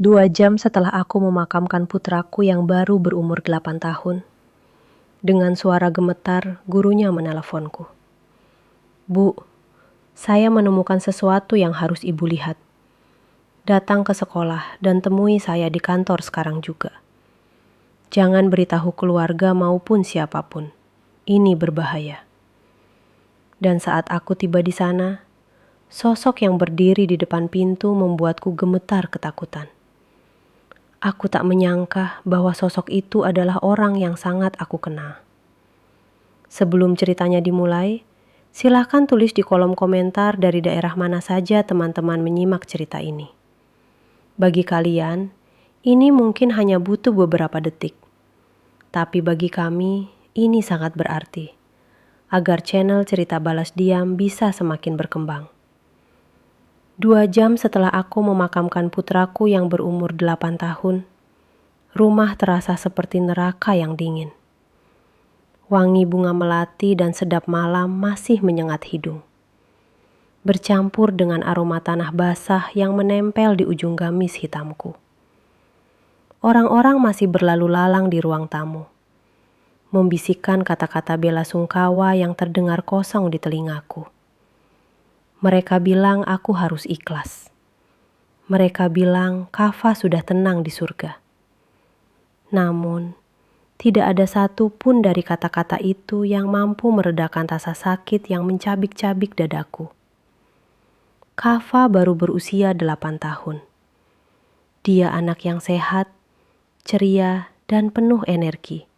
2 jam setelah aku memakamkan putraku yang baru berumur 8 tahun, dengan suara gemetar, gurunya meneleponku. Bu, saya menemukan sesuatu yang harus ibu lihat. Datang ke sekolah dan temui saya di kantor sekarang juga. Jangan beritahu keluarga maupun siapapun. Ini berbahaya. Dan saat aku tiba di sana, sosok yang berdiri di depan pintu membuatku gemetar ketakutan. Aku tak menyangka bahwa sosok itu adalah orang yang sangat aku kenal. Sebelum ceritanya dimulai, silakan tulis di kolom komentar dari daerah mana saja teman-teman menyimak cerita ini. Bagi kalian, ini mungkin hanya butuh beberapa detik. Tapi bagi kami, ini sangat berarti. Agar channel Cerita Balas Diam bisa semakin berkembang. 2 jam setelah aku memakamkan putraku yang berumur 8 tahun, rumah terasa seperti neraka yang dingin. Wangi bunga melati dan sedap malam masih menyengat hidung. Bercampur dengan aroma tanah basah yang menempel di ujung gamis hitamku. Orang-orang masih berlalu lalang di ruang tamu, membisikkan kata-kata bela sungkawa yang terdengar kosong di telingaku. Mereka bilang aku harus ikhlas. Mereka bilang Kava sudah tenang di surga. Namun, tidak ada satu pun dari kata-kata itu yang mampu meredakan rasa sakit yang mencabik-cabik dadaku. Kava baru berusia 8 tahun. Dia anak yang sehat, ceria, dan penuh energi.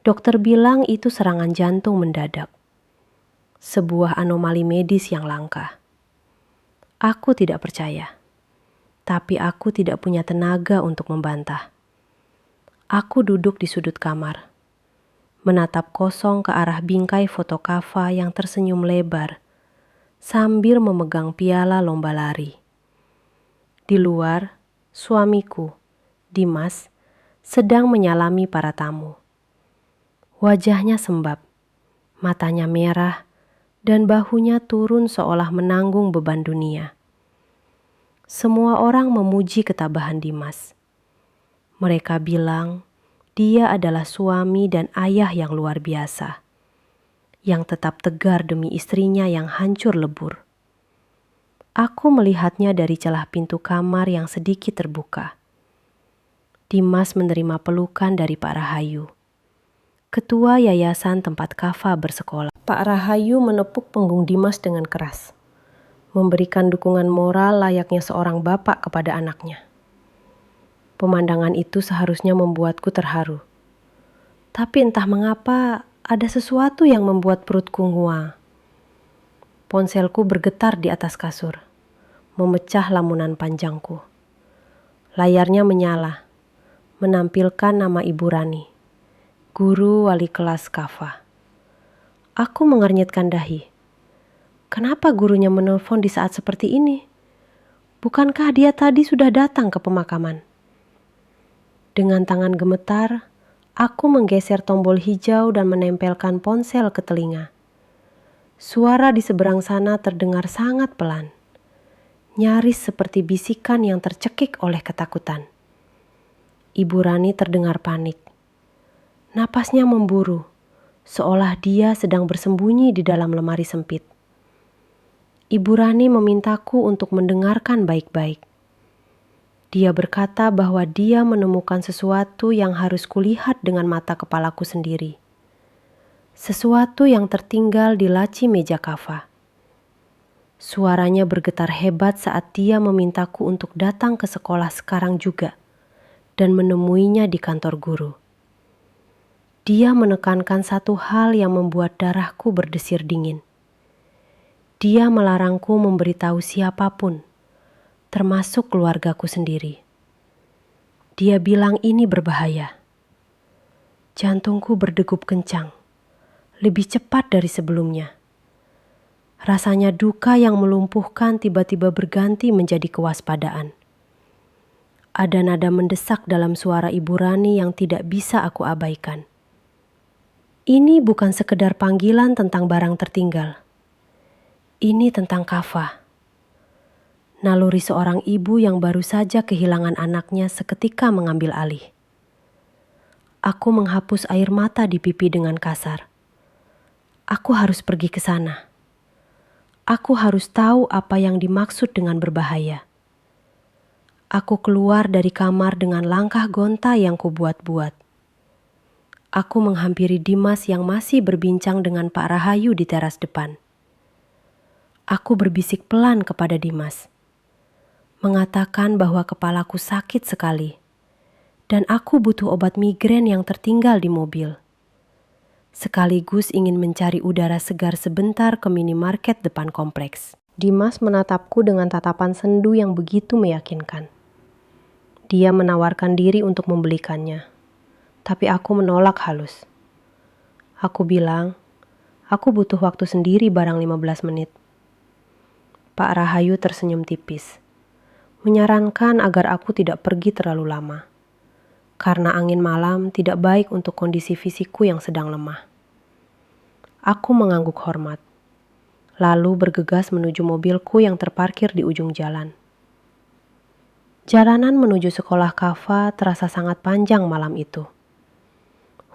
Dokter bilang itu serangan jantung mendadak. Sebuah anomali medis yang langka. Aku tidak percaya. Tapi aku tidak punya tenaga untuk membantah. Aku duduk di sudut kamar, menatap kosong ke arah bingkai foto Kava yang tersenyum lebar, sambil memegang piala lomba lari. Di luar, suamiku, Dimas, sedang menyalami para tamu. Wajahnya sembab, matanya merah, dan bahunya turun seolah menanggung beban dunia. Semua orang memuji ketabahan Dimas. Mereka bilang dia adalah suami dan ayah yang luar biasa, yang tetap tegar demi istrinya yang hancur lebur. Aku melihatnya dari celah pintu kamar yang sedikit terbuka. Dimas menerima pelukan dari Pak Rahayu, ketua yayasan tempat Kava bersekolah. Pak Rahayu menepuk punggung Dimas dengan keras, memberikan dukungan moral layaknya seorang bapak kepada anaknya. Pemandangan itu seharusnya membuatku terharu. Tapi entah mengapa ada sesuatu yang membuat perutku nguang. Ponselku bergetar di atas kasur, memecah lamunan panjangku. Layarnya menyala, menampilkan nama Ibu Rani, guru wali kelas Kava. Aku mengernyitkan dahi. Kenapa gurunya menelpon di saat seperti ini? Bukankah dia tadi sudah datang ke pemakaman? Dengan tangan gemetar, aku menggeser tombol hijau dan menempelkan ponsel ke telinga. Suara di seberang sana terdengar sangat pelan, nyaris seperti bisikan yang tercekik oleh ketakutan. Ibu Rani terdengar panik. Napasnya memburu, seolah dia sedang bersembunyi di dalam lemari sempit. Ibu Rani memintaku untuk mendengarkan baik-baik. Dia berkata bahwa dia menemukan sesuatu yang harus kulihat dengan mata kepalaku sendiri. Sesuatu yang tertinggal di laci meja Kava. Suaranya bergetar hebat saat dia memintaku untuk datang ke sekolah sekarang juga dan menemuinya di kantor guru. Dia menekankan satu hal yang membuat darahku berdesir dingin. Dia melarangku memberitahu siapapun, termasuk keluargaku sendiri. Dia bilang ini berbahaya. Jantungku berdegup kencang, lebih cepat dari sebelumnya. Rasanya duka yang melumpuhkan tiba-tiba berganti menjadi kewaspadaan. Ada nada mendesak dalam suara Ibu Rani yang tidak bisa aku abaikan. Ini bukan sekedar panggilan tentang barang tertinggal. Ini tentang Kava. Naluri seorang ibu yang baru saja kehilangan anaknya seketika mengambil alih. Aku menghapus air mata di pipi dengan kasar. Aku harus pergi ke sana. Aku harus tahu apa yang dimaksud dengan berbahaya. Aku keluar dari kamar dengan langkah gonta yang kubuat-buat. Aku menghampiri Dimas yang masih berbincang dengan Pak Rahayu di teras depan. Aku berbisik pelan kepada Dimas, mengatakan bahwa kepalaku sakit sekali, dan aku butuh obat migrain yang tertinggal di mobil. Sekaligus ingin mencari udara segar sebentar ke minimarket depan kompleks. Dimas menatapku dengan tatapan sendu yang begitu meyakinkan. Dia menawarkan diri untuk membelikannya, tapi aku menolak halus. Aku bilang, aku butuh waktu sendiri barang 15 menit. Pak Rahayu tersenyum tipis, menyarankan agar aku tidak pergi terlalu lama, karena angin malam tidak baik untuk kondisi fisikku yang sedang lemah. Aku mengangguk hormat, lalu bergegas menuju mobilku yang terparkir di ujung jalan. Jalanan menuju sekolah Kava terasa sangat panjang malam itu.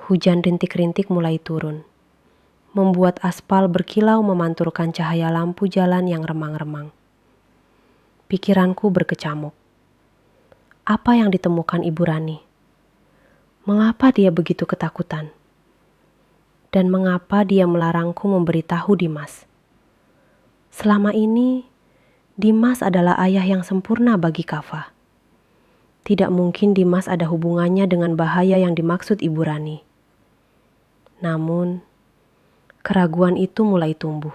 Hujan rintik-rintik mulai turun, membuat aspal berkilau memantulkan cahaya lampu jalan yang remang-remang. Pikiranku berkecamuk. Apa yang ditemukan Ibu Rani? Mengapa dia begitu ketakutan? Dan mengapa dia melarangku memberitahu Dimas? Selama ini, Dimas adalah ayah yang sempurna bagi Kava. Tidak mungkin Dimas ada hubungannya dengan bahaya yang dimaksud Ibu Rani. Namun, keraguan itu mulai tumbuh.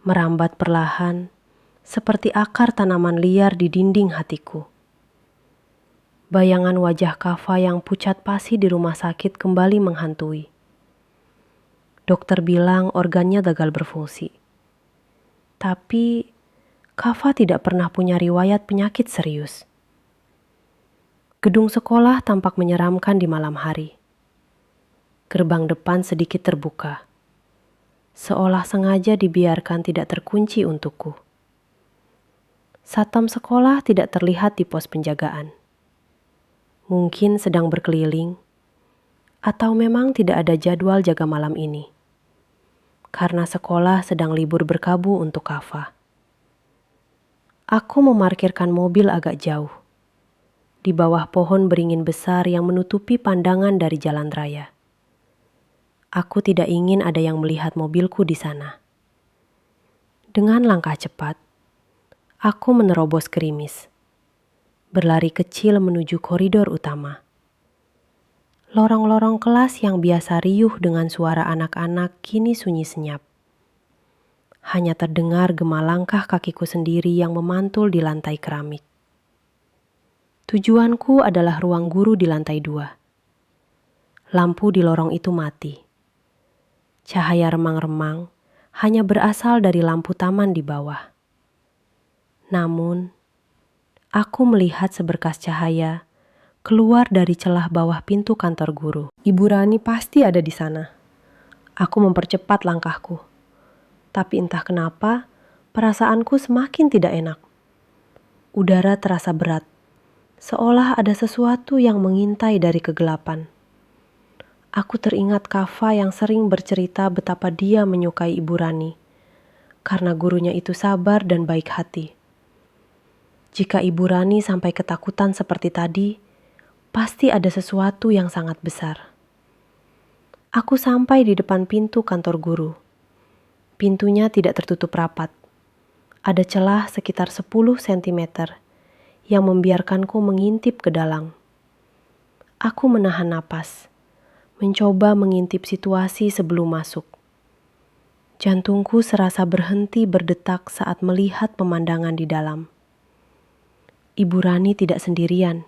Merambat perlahan, seperti akar tanaman liar di dinding hatiku. Bayangan wajah Kava yang pucat pasi di rumah sakit kembali menghantui. Dokter bilang organnya gagal berfungsi. Tapi, Kava tidak pernah punya riwayat penyakit serius. Gedung sekolah tampak menyeramkan di malam hari. Gerbang depan sedikit terbuka, seolah sengaja dibiarkan tidak terkunci untukku. Satpam sekolah tidak terlihat di pos penjagaan. Mungkin sedang berkeliling, atau memang tidak ada jadwal jaga malam ini, karena sekolah sedang libur berkabu untuk Kava. Aku memarkirkan mobil agak jauh, di bawah pohon beringin besar yang menutupi pandangan dari jalan raya. Aku tidak ingin ada yang melihat mobilku di sana. Dengan langkah cepat, aku menerobos gerimis, berlari kecil menuju koridor utama. Lorong-lorong kelas yang biasa riuh dengan suara anak-anak kini sunyi senyap. Hanya terdengar gema langkah kakiku sendiri yang memantul di lantai keramik. Tujuanku adalah ruang guru di lantai 2. Lampu di lorong itu mati. Cahaya remang-remang hanya berasal dari lampu taman di bawah. Namun, aku melihat seberkas cahaya keluar dari celah bawah pintu kantor guru. Ibu Rani pasti ada di sana. Aku mempercepat langkahku. Tapi entah kenapa, perasaanku semakin tidak enak. Udara terasa berat, seolah ada sesuatu yang mengintai dari kegelapan. Aku teringat Kava yang sering bercerita betapa dia menyukai Ibu Rani, karena gurunya itu sabar dan baik hati. Jika Ibu Rani sampai ketakutan seperti tadi, pasti ada sesuatu yang sangat besar. Aku sampai di depan pintu kantor guru. Pintunya tidak tertutup rapat. Ada celah sekitar 10 cm yang membiarkanku mengintip ke dalam. Aku menahan napas, mencoba mengintip situasi sebelum masuk. Jantungku serasa berhenti berdetak saat melihat pemandangan di dalam. Ibu Rani tidak sendirian.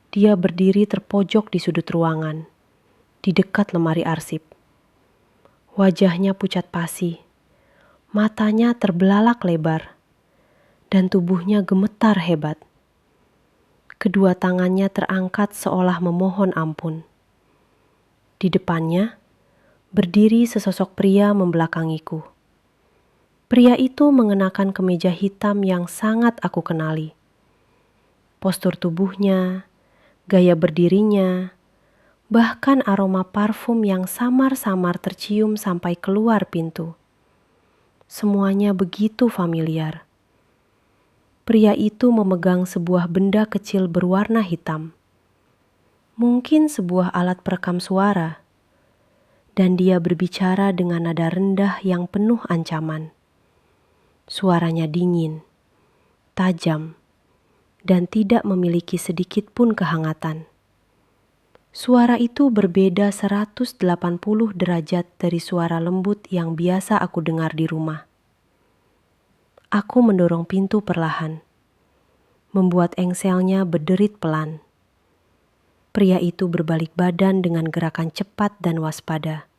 Dia berdiri terpojok di sudut ruangan, di dekat lemari arsip. Wajahnya pucat pasi, matanya terbelalak lebar, dan tubuhnya gemetar hebat. Kedua tangannya terangkat seolah memohon ampun. Di depannya, berdiri sesosok pria membelakangiku. Pria itu mengenakan kemeja hitam yang sangat aku kenali. Postur tubuhnya, gaya berdirinya, bahkan aroma parfum yang samar-samar tercium sampai keluar pintu. Semuanya begitu familiar. Pria itu memegang sebuah benda kecil berwarna hitam. Mungkin sebuah alat perekam suara. Dan dia berbicara dengan nada rendah yang penuh ancaman. Suaranya dingin, tajam, dan tidak memiliki sedikit pun kehangatan. Suara itu berbeda 180 derajat dari suara lembut yang biasa aku dengar di rumah. Aku mendorong pintu perlahan, membuat engselnya berderit pelan. Pria itu berbalik badan dengan gerakan cepat dan waspada.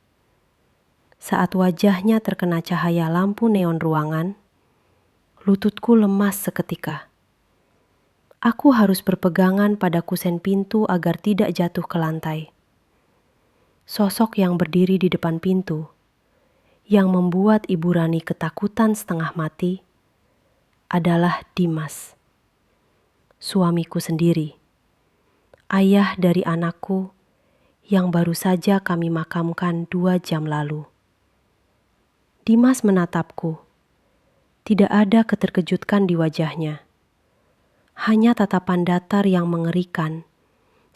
Saat wajahnya terkena cahaya lampu neon ruangan, lututku lemas seketika. Aku harus berpegangan pada kusen pintu agar tidak jatuh ke lantai. Sosok yang berdiri di depan pintu, yang membuat Ibu Rani ketakutan setengah mati, adalah Dimas. Suamiku sendiri. Ayah dari anakku yang baru saja kami makamkan 2 jam lalu. Dimas menatapku. Tidak ada keterkejutkan di wajahnya. Hanya tatapan datar yang mengerikan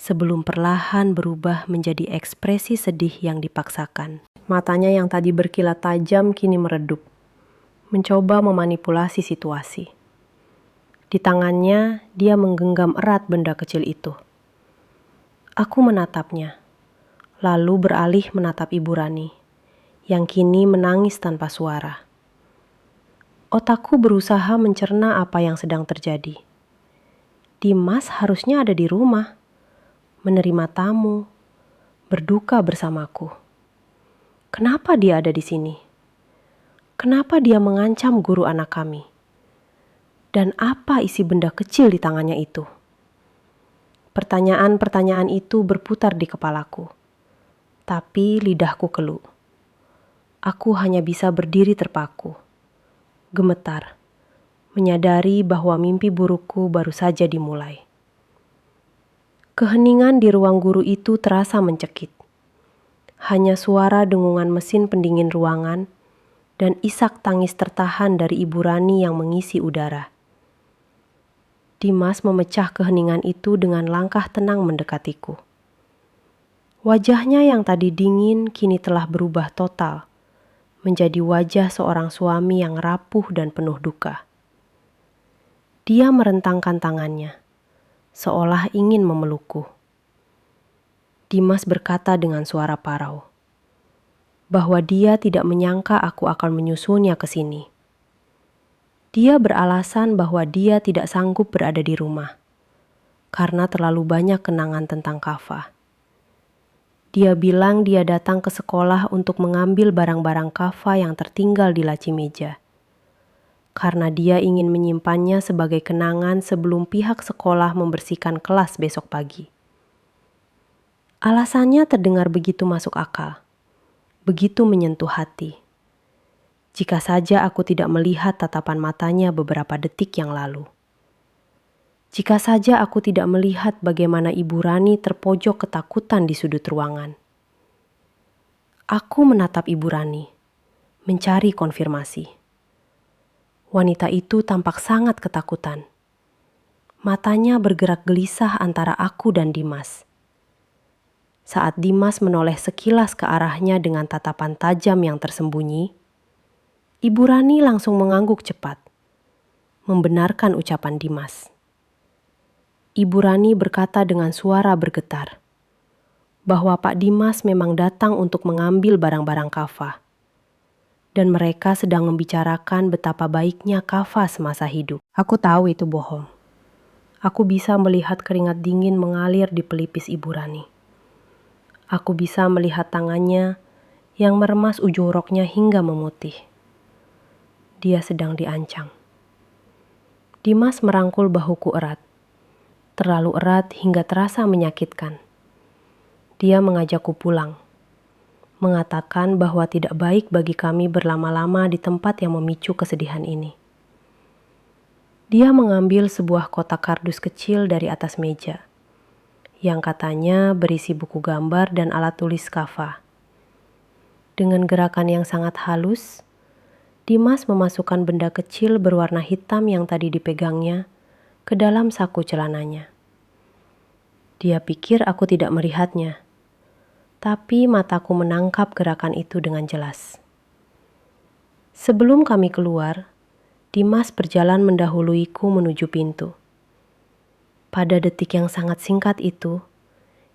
sebelum perlahan berubah menjadi ekspresi sedih yang dipaksakan. Matanya yang tadi berkilat tajam kini meredup, mencoba memanipulasi situasi. Di tangannya, dia menggenggam erat benda kecil itu. Aku menatapnya, lalu beralih menatap Ibu Rani, yang kini menangis tanpa suara. Otakku berusaha mencerna apa yang sedang terjadi. Dimas harusnya ada di rumah, menerima tamu, berduka bersamaku. Kenapa dia ada di sini? Kenapa dia mengancam guru anak kami? Dan apa isi benda kecil di tangannya itu? Pertanyaan-pertanyaan itu berputar di kepalaku. Tapi lidahku keluh. Aku hanya bisa berdiri terpaku. Gemetar. Menyadari bahwa mimpi burukku baru saja dimulai. Keheningan di ruang guru itu terasa mencekik. Hanya suara dengungan mesin pendingin ruangan dan isak tangis tertahan dari Ibu Rani yang mengisi udara. Dimas memecah keheningan itu dengan langkah tenang mendekatiku. Wajahnya yang tadi dingin kini telah berubah total, menjadi wajah seorang suami yang rapuh dan penuh duka. Dia merentangkan tangannya, seolah ingin memelukku. Dimas berkata dengan suara parau, bahwa dia tidak menyangka aku akan menyusulnya ke sini. Dia beralasan bahwa dia tidak sanggup berada di rumah, karena terlalu banyak kenangan tentang Kava. Dia bilang dia datang ke sekolah untuk mengambil barang-barang Kava yang tertinggal di laci meja, karena dia ingin menyimpannya sebagai kenangan sebelum pihak sekolah membersihkan kelas besok pagi. Alasannya terdengar begitu masuk akal, begitu menyentuh hati. Jika saja aku tidak melihat tatapan matanya beberapa detik yang lalu. Jika saja aku tidak melihat bagaimana Ibu Rani terpojok ketakutan di sudut ruangan. Aku menatap Ibu Rani, mencari konfirmasi. Wanita itu tampak sangat ketakutan. Matanya bergerak gelisah antara aku dan Dimas. Saat Dimas menoleh sekilas ke arahnya dengan tatapan tajam yang tersembunyi, Ibu Rani langsung mengangguk cepat, membenarkan ucapan Dimas. Ibu Rani berkata dengan suara bergetar, bahwa Pak Dimas memang datang untuk mengambil barang-barang Kava. Dan mereka sedang membicarakan betapa baiknya Kava semasa hidup. Aku tahu itu bohong. Aku bisa melihat keringat dingin mengalir di pelipis Ibu Rani. Aku bisa melihat tangannya yang meremas ujung roknya hingga memutih. Dia sedang diancam. Dimas merangkul bahuku erat. Terlalu erat hingga terasa menyakitkan. Dia mengajakku pulang. mengatakan bahwa tidak baik bagi kami berlama-lama di tempat yang memicu kesedihan ini. Dia mengambil sebuah kotak kardus kecil dari atas meja, yang katanya berisi buku gambar dan alat tulis Kaffa. Dengan gerakan yang sangat halus, Dimas memasukkan benda kecil berwarna hitam yang tadi dipegangnya ke dalam saku celananya. Dia pikir aku tidak melihatnya, tapi mataku menangkap gerakan itu dengan jelas. Sebelum kami keluar, Dimas berjalan mendahuluiku menuju pintu. Pada detik yang sangat singkat itu,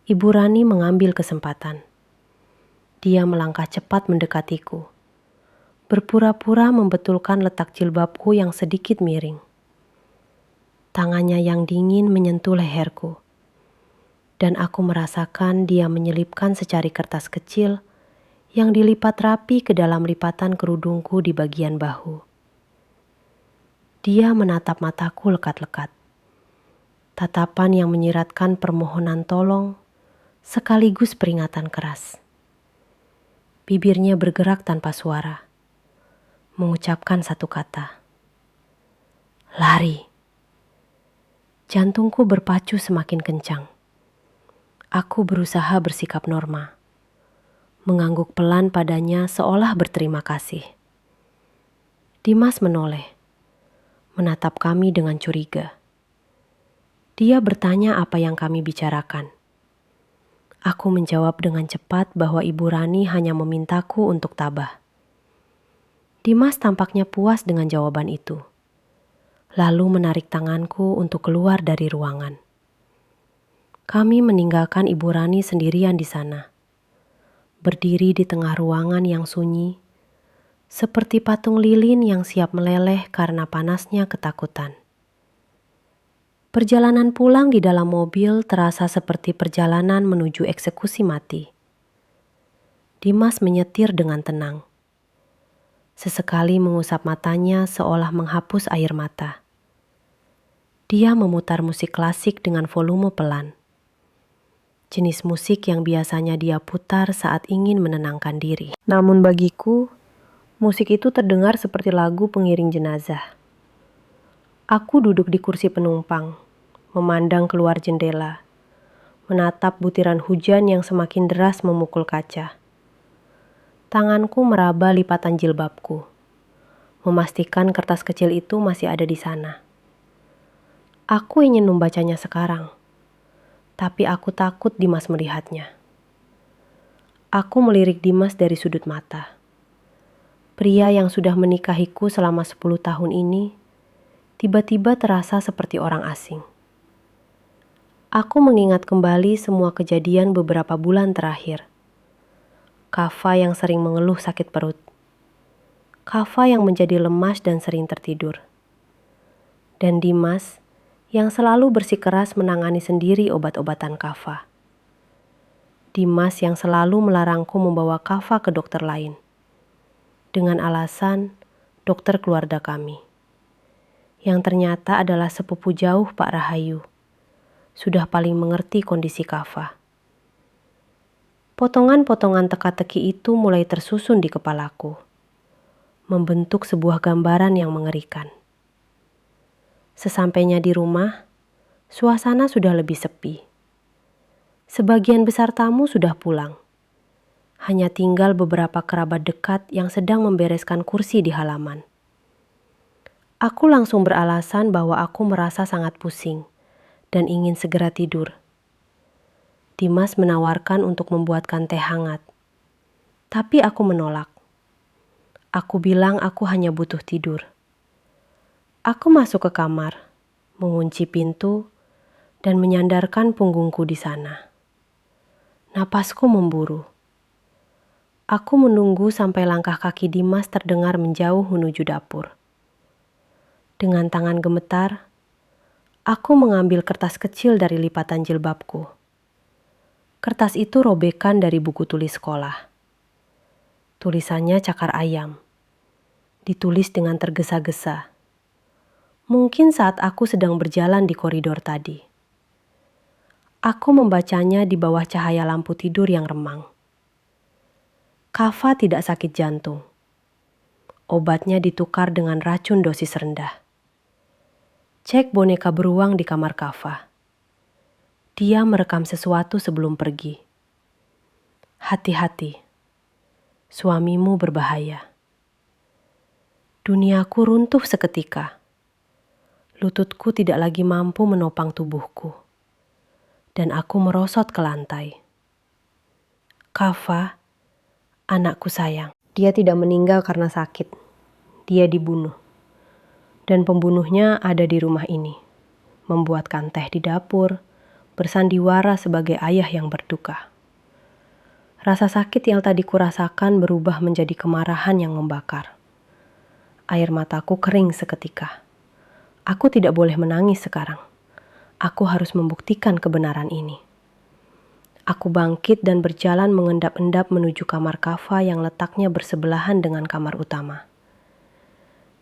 Ibu Rani mengambil kesempatan. Dia melangkah cepat mendekatiku, berpura-pura membetulkan letak jilbabku yang sedikit miring. Tangannya yang dingin menyentuh leherku, dan aku merasakan dia menyelipkan secari kertas kecil yang dilipat rapi ke dalam lipatan kerudungku di bagian bahu. Dia menatap mataku lekat-lekat. Tatapan yang menyiratkan permohonan tolong sekaligus peringatan keras. Bibirnya bergerak tanpa suara, mengucapkan satu kata. Lari. Jantungku berpacu semakin kencang. Aku berusaha bersikap normal, mengangguk pelan padanya seolah berterima kasih. Dimas menoleh, menatap kami dengan curiga. Dia bertanya apa yang kami bicarakan. Aku menjawab dengan cepat bahwa Ibu Rani hanya memintaku untuk tabah. Dimas tampaknya puas dengan jawaban itu, lalu menarik tanganku untuk keluar dari ruangan. Kami meninggalkan Ibu Rani sendirian di sana, berdiri di tengah ruangan yang sunyi, seperti patung lilin yang siap meleleh karena panasnya ketakutan. Perjalanan pulang di dalam mobil terasa seperti perjalanan menuju eksekusi mati. Dimas menyetir dengan tenang. Sesekali mengusap matanya seolah menghapus air mata. Dia memutar musik klasik dengan volume pelan. Jenis musik yang biasanya dia putar saat ingin menenangkan diri. Namun bagiku, musik itu terdengar seperti lagu pengiring jenazah. Aku duduk di kursi penumpang, memandang keluar jendela, menatap butiran hujan yang semakin deras memukul kaca. Tanganku meraba lipatan jilbabku, memastikan kertas kecil itu masih ada di sana. Aku ingin membacanya sekarang, tapi aku takut Dimas melihatnya. Aku melirik Dimas dari sudut mata. Pria yang sudah menikahiku selama 10 tahun ini tiba-tiba terasa seperti orang asing. Aku mengingat kembali semua kejadian beberapa bulan terakhir. Kaffa yang sering mengeluh sakit perut. Kaffa yang menjadi lemas dan sering tertidur. Dan Dimas yang selalu bersikeras menangani sendiri obat-obatan Kaffa. Dimas yang selalu melarangku membawa Kaffa ke dokter lain, dengan alasan dokter keluarga kami, yang ternyata adalah sepupu jauh Pak Rahayu, sudah paling mengerti kondisi Kaffa. Potongan-potongan teka-teki itu mulai tersusun di kepalaku, membentuk sebuah gambaran yang mengerikan. Sesampainya di rumah, suasana sudah lebih sepi. Sebagian besar tamu sudah pulang. Hanya tinggal beberapa kerabat dekat yang sedang membereskan kursi di halaman. Aku langsung beralasan bahwa aku merasa sangat pusing dan ingin segera tidur. Dimas menawarkan untuk membuatkan teh hangat, tapi aku menolak. Aku bilang aku hanya butuh tidur. Aku masuk ke kamar, mengunci pintu, dan menyandarkan punggungku di sana. Napasku memburu. Aku menunggu sampai langkah kaki Dimas terdengar menjauh menuju dapur. Dengan tangan gemetar, aku mengambil kertas kecil dari lipatan jilbabku. Kertas itu robekan dari buku tulis sekolah. Tulisannya cakar ayam. Ditulis dengan tergesa-gesa. Mungkin saat aku sedang berjalan di koridor tadi. Aku membacanya di bawah cahaya lampu tidur yang remang. Kava tidak sakit jantung. Obatnya ditukar dengan racun dosis rendah. Cek boneka beruang di kamar Kava. Dia merekam sesuatu sebelum pergi. Hati-hati, suamimu berbahaya. Duniaku runtuh seketika. Lututku tidak lagi mampu menopang tubuhku. Dan aku merosot ke lantai. Kava, anakku sayang. Dia tidak meninggal karena sakit. Dia dibunuh. Dan pembunuhnya ada di rumah ini. Membuatkan teh di dapur, bersandiwara sebagai ayah yang berduka. Rasa sakit yang tadi kurasakan berubah menjadi kemarahan yang membakar. Air mataku kering seketika. Aku tidak boleh menangis sekarang. Aku harus membuktikan kebenaran ini. Aku bangkit dan berjalan mengendap-endap menuju kamar Kava yang letaknya bersebelahan dengan kamar utama.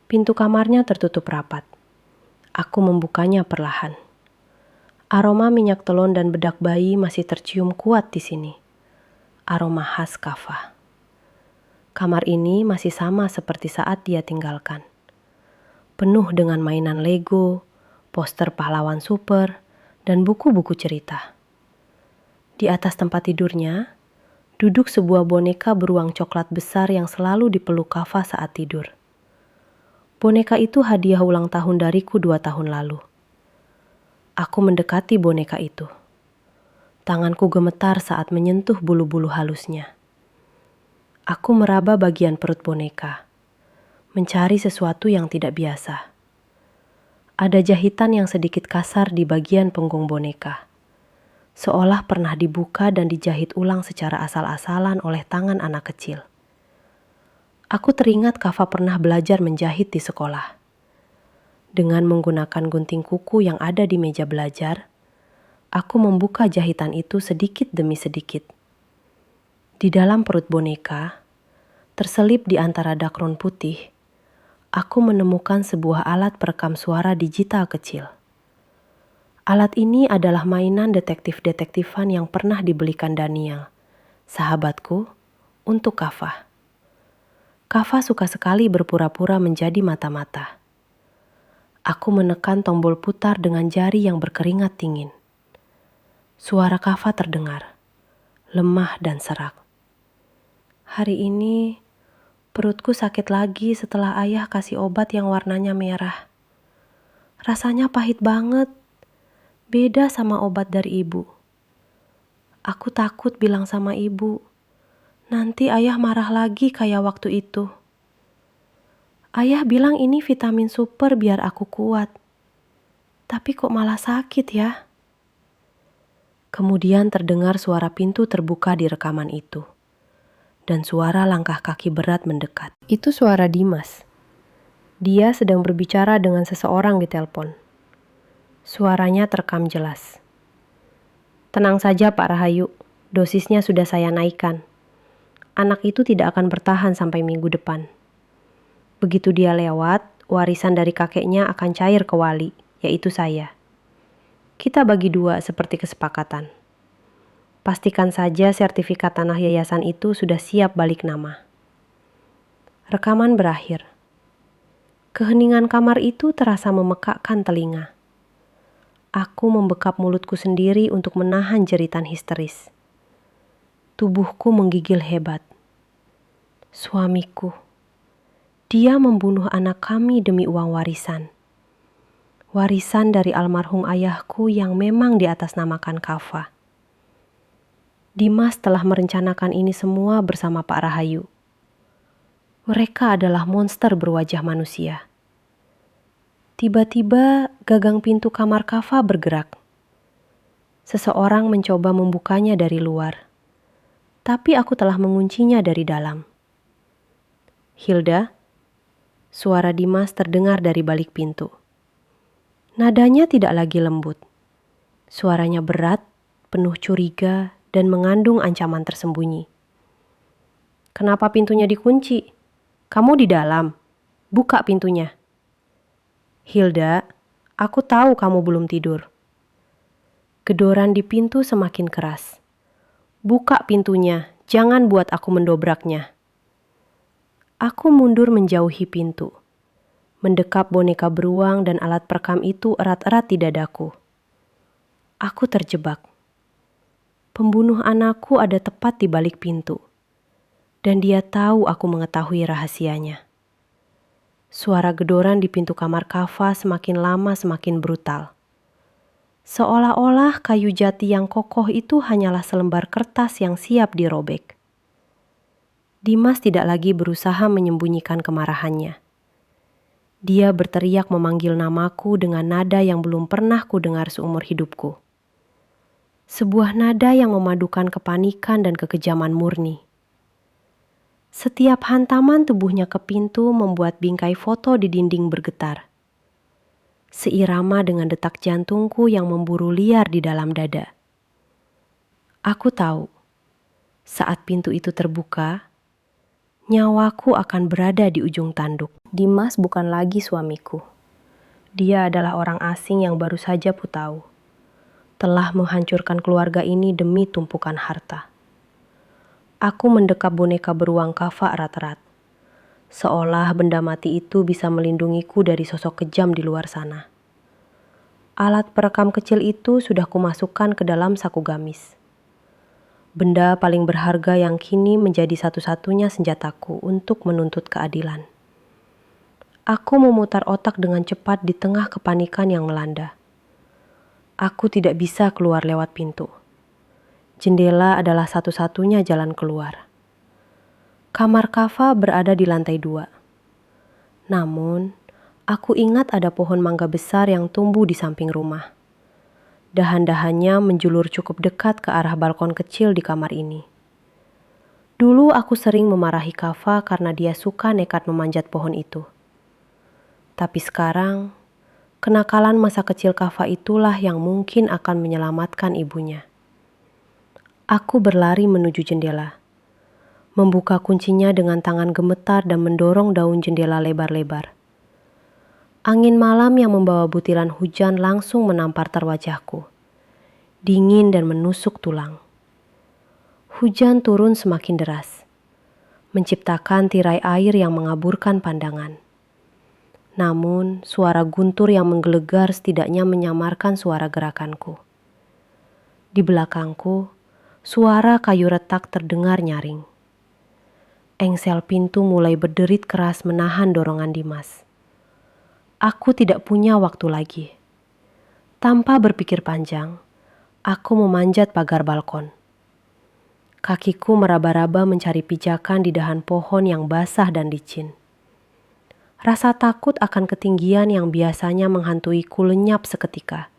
Pintu kamarnya tertutup rapat. Aku membukanya perlahan. Aroma minyak telon dan bedak bayi masih tercium kuat di sini. Aroma khas Kava. Kamar ini masih sama seperti saat dia tinggalkan. Penuh dengan mainan Lego, poster pahlawan super, dan buku-buku cerita. Di atas tempat tidurnya, duduk sebuah boneka beruang coklat besar yang selalu dipeluk Kava saat tidur. Boneka itu hadiah ulang tahun dariku 2 tahun lalu. Aku mendekati boneka itu. Tanganku gemetar saat menyentuh bulu-bulu halusnya. Aku meraba bagian perut boneka, mencari sesuatu yang tidak biasa. Ada jahitan yang sedikit kasar di bagian punggung boneka, seolah pernah dibuka dan dijahit ulang secara asal-asalan oleh tangan anak kecil. Aku teringat Kava pernah belajar menjahit di sekolah. Dengan menggunakan gunting kuku yang ada di meja belajar, aku membuka jahitan itu sedikit demi sedikit. Di dalam perut boneka, terselip di antara dakron putih, aku menemukan sebuah alat perekam suara digital kecil. Alat ini adalah mainan detektif-detektifan yang pernah dibelikan Daniel, sahabatku, untuk Kava. Kava suka sekali berpura-pura menjadi mata-mata. Aku menekan tombol putar dengan jari yang berkeringat dingin. Suara Kava terdengar, lemah dan serak. Hari ini, perutku sakit lagi setelah ayah kasih obat yang warnanya merah. Rasanya pahit banget, beda sama obat dari ibu. Aku takut bilang sama ibu, nanti ayah marah lagi kayak waktu itu. Ayah bilang ini vitamin super biar aku kuat. Tapi kok malah sakit ya? Kemudian terdengar suara pintu terbuka di rekaman itu. Dan suara langkah kaki berat mendekat. Itu suara Dimas. Dia sedang berbicara dengan seseorang di telepon. Suaranya terekam jelas. Tenang saja Pak Rahayu, dosisnya sudah saya naikkan. Anak itu tidak akan bertahan sampai minggu depan. Begitu dia lewat, warisan dari kakeknya akan cair ke wali, yaitu saya. Kita bagi 2 seperti kesepakatan. Pastikan saja sertifikat tanah yayasan itu sudah siap balik nama. Rekaman berakhir. Keheningan kamar itu terasa memekakkan telinga. Aku membekap mulutku sendiri untuk menahan jeritan histeris. Tubuhku menggigil hebat. Suamiku. Dia membunuh anak kami demi uang warisan. Warisan dari almarhum ayahku yang memang diatasnamakan Kava. Dimas telah merencanakan ini semua bersama Pak Rahayu. Mereka adalah monster berwajah manusia. Tiba-tiba gagang pintu kamar Kava bergerak. Seseorang mencoba membukanya dari luar, tapi aku telah menguncinya dari dalam. Hilda, suara Dimas terdengar dari balik pintu. Nadanya tidak lagi lembut. Suaranya berat, penuh curiga, dan mengandung ancaman tersembunyi. Kenapa pintunya dikunci? Kamu di dalam. Buka pintunya. Hilda, aku tahu kamu belum tidur. Gedoran di pintu semakin keras. Buka pintunya, Jangan buat aku mendobraknya. Aku mundur menjauhi pintu, mendekap boneka beruang dan alat perekam itu erat-erat di dadaku. Aku terjebak. Pembunuh anakku ada tepat di balik pintu, dan dia tahu aku mengetahui rahasianya. Suara gedoran di pintu kamar Kava semakin lama semakin brutal. Seolah-olah kayu jati yang kokoh itu hanyalah selembar kertas yang siap dirobek. Dimas tidak lagi berusaha menyembunyikan kemarahannya. Dia berteriak memanggil namaku dengan nada yang belum pernah kudengar seumur hidupku. Sebuah nada yang memadukan kepanikan dan kekejaman murni. Setiap hantaman tubuhnya ke pintu membuat bingkai foto di dinding bergetar. Seirama dengan detak jantungku yang memburu liar di dalam dada. Aku tahu, saat pintu itu terbuka, nyawaku akan berada di ujung tanduk. Dimas bukan lagi suamiku. Dia adalah orang asing yang baru saja ku tahu. Telah menghancurkan keluarga ini demi tumpukan harta. Aku mendekap boneka beruang Kava erat-erat. Seolah benda mati itu bisa melindungiku dari sosok kejam di luar sana. Alat perekam kecil itu sudah kumasukkan ke dalam saku gamis. Benda paling berharga yang kini menjadi satu-satunya senjataku untuk menuntut keadilan. Aku memutar otak dengan cepat di tengah kepanikan yang melanda. Aku tidak bisa keluar lewat pintu. Jendela adalah satu-satunya jalan keluar. Kamar Kava berada di lantai 2. Namun, aku ingat ada pohon mangga besar yang tumbuh di samping rumah. Dahan-dahannya menjulur cukup dekat ke arah balkon kecil di kamar ini. Dulu aku sering memarahi Kava karena dia suka nekat memanjat pohon itu. Tapi sekarang, kenakalan masa kecil Kava itulah yang mungkin akan menyelamatkan ibunya. Aku berlari menuju jendela, membuka kuncinya dengan tangan gemetar dan mendorong daun jendela lebar-lebar. Angin malam yang membawa butiran hujan langsung menampar wajahku, dingin dan menusuk tulang. Hujan turun semakin deras, menciptakan tirai air yang mengaburkan pandangan. Namun, suara guntur yang menggelegar setidaknya menyamarkan suara gerakanku. Di belakangku, suara kayu retak terdengar nyaring. Engsel pintu mulai berderit keras menahan dorongan Dimas. Aku tidak punya waktu lagi. Tanpa berpikir panjang, aku memanjat pagar balkon. Kakiku meraba-raba mencari pijakan di dahan pohon yang basah dan licin. Rasa takut akan ketinggian yang biasanya menghantuiku lenyap seketika,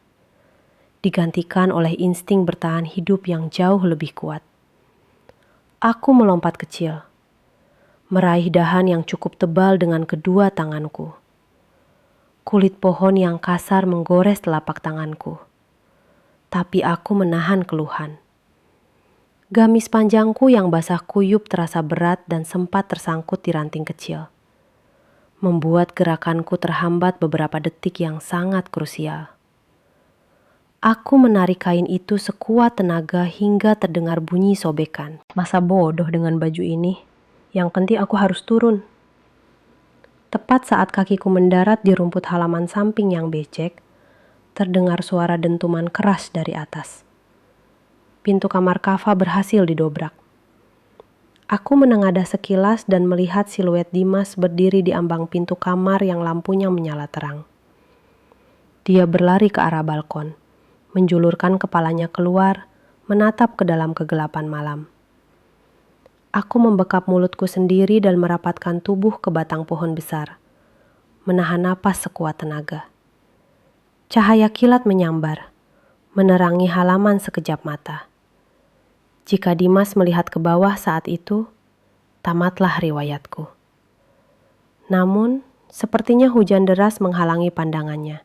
digantikan oleh insting bertahan hidup yang jauh lebih kuat. Aku melompat kecil, meraih dahan yang cukup tebal dengan kedua tanganku. Kulit pohon yang kasar menggores telapak tanganku, tapi aku menahan keluhan. Gamis panjangku yang basah kuyup terasa berat dan sempat tersangkut di ranting kecil, membuat gerakanku terhambat beberapa detik yang sangat krusial. Aku menarik kain itu sekuat tenaga hingga terdengar bunyi sobekan. Masa bodoh dengan baju ini? Yang penting aku harus turun. Tepat saat kakiku mendarat di rumput halaman samping yang becek, terdengar suara dentuman keras dari atas. Pintu kamar Kava berhasil didobrak. Aku menengadah sekilas dan melihat siluet Dimas berdiri di ambang pintu kamar yang lampunya menyala terang. Dia berlari ke arah balkon, menjulurkan kepalanya keluar, menatap ke dalam kegelapan malam. Aku membekap mulutku sendiri dan merapatkan tubuh ke batang pohon besar, menahan napas sekuat tenaga. Cahaya kilat menyambar, menerangi halaman sekejap mata. Jika Dimas melihat ke bawah saat itu, tamatlah riwayatku. Namun, sepertinya hujan deras menghalangi pandangannya.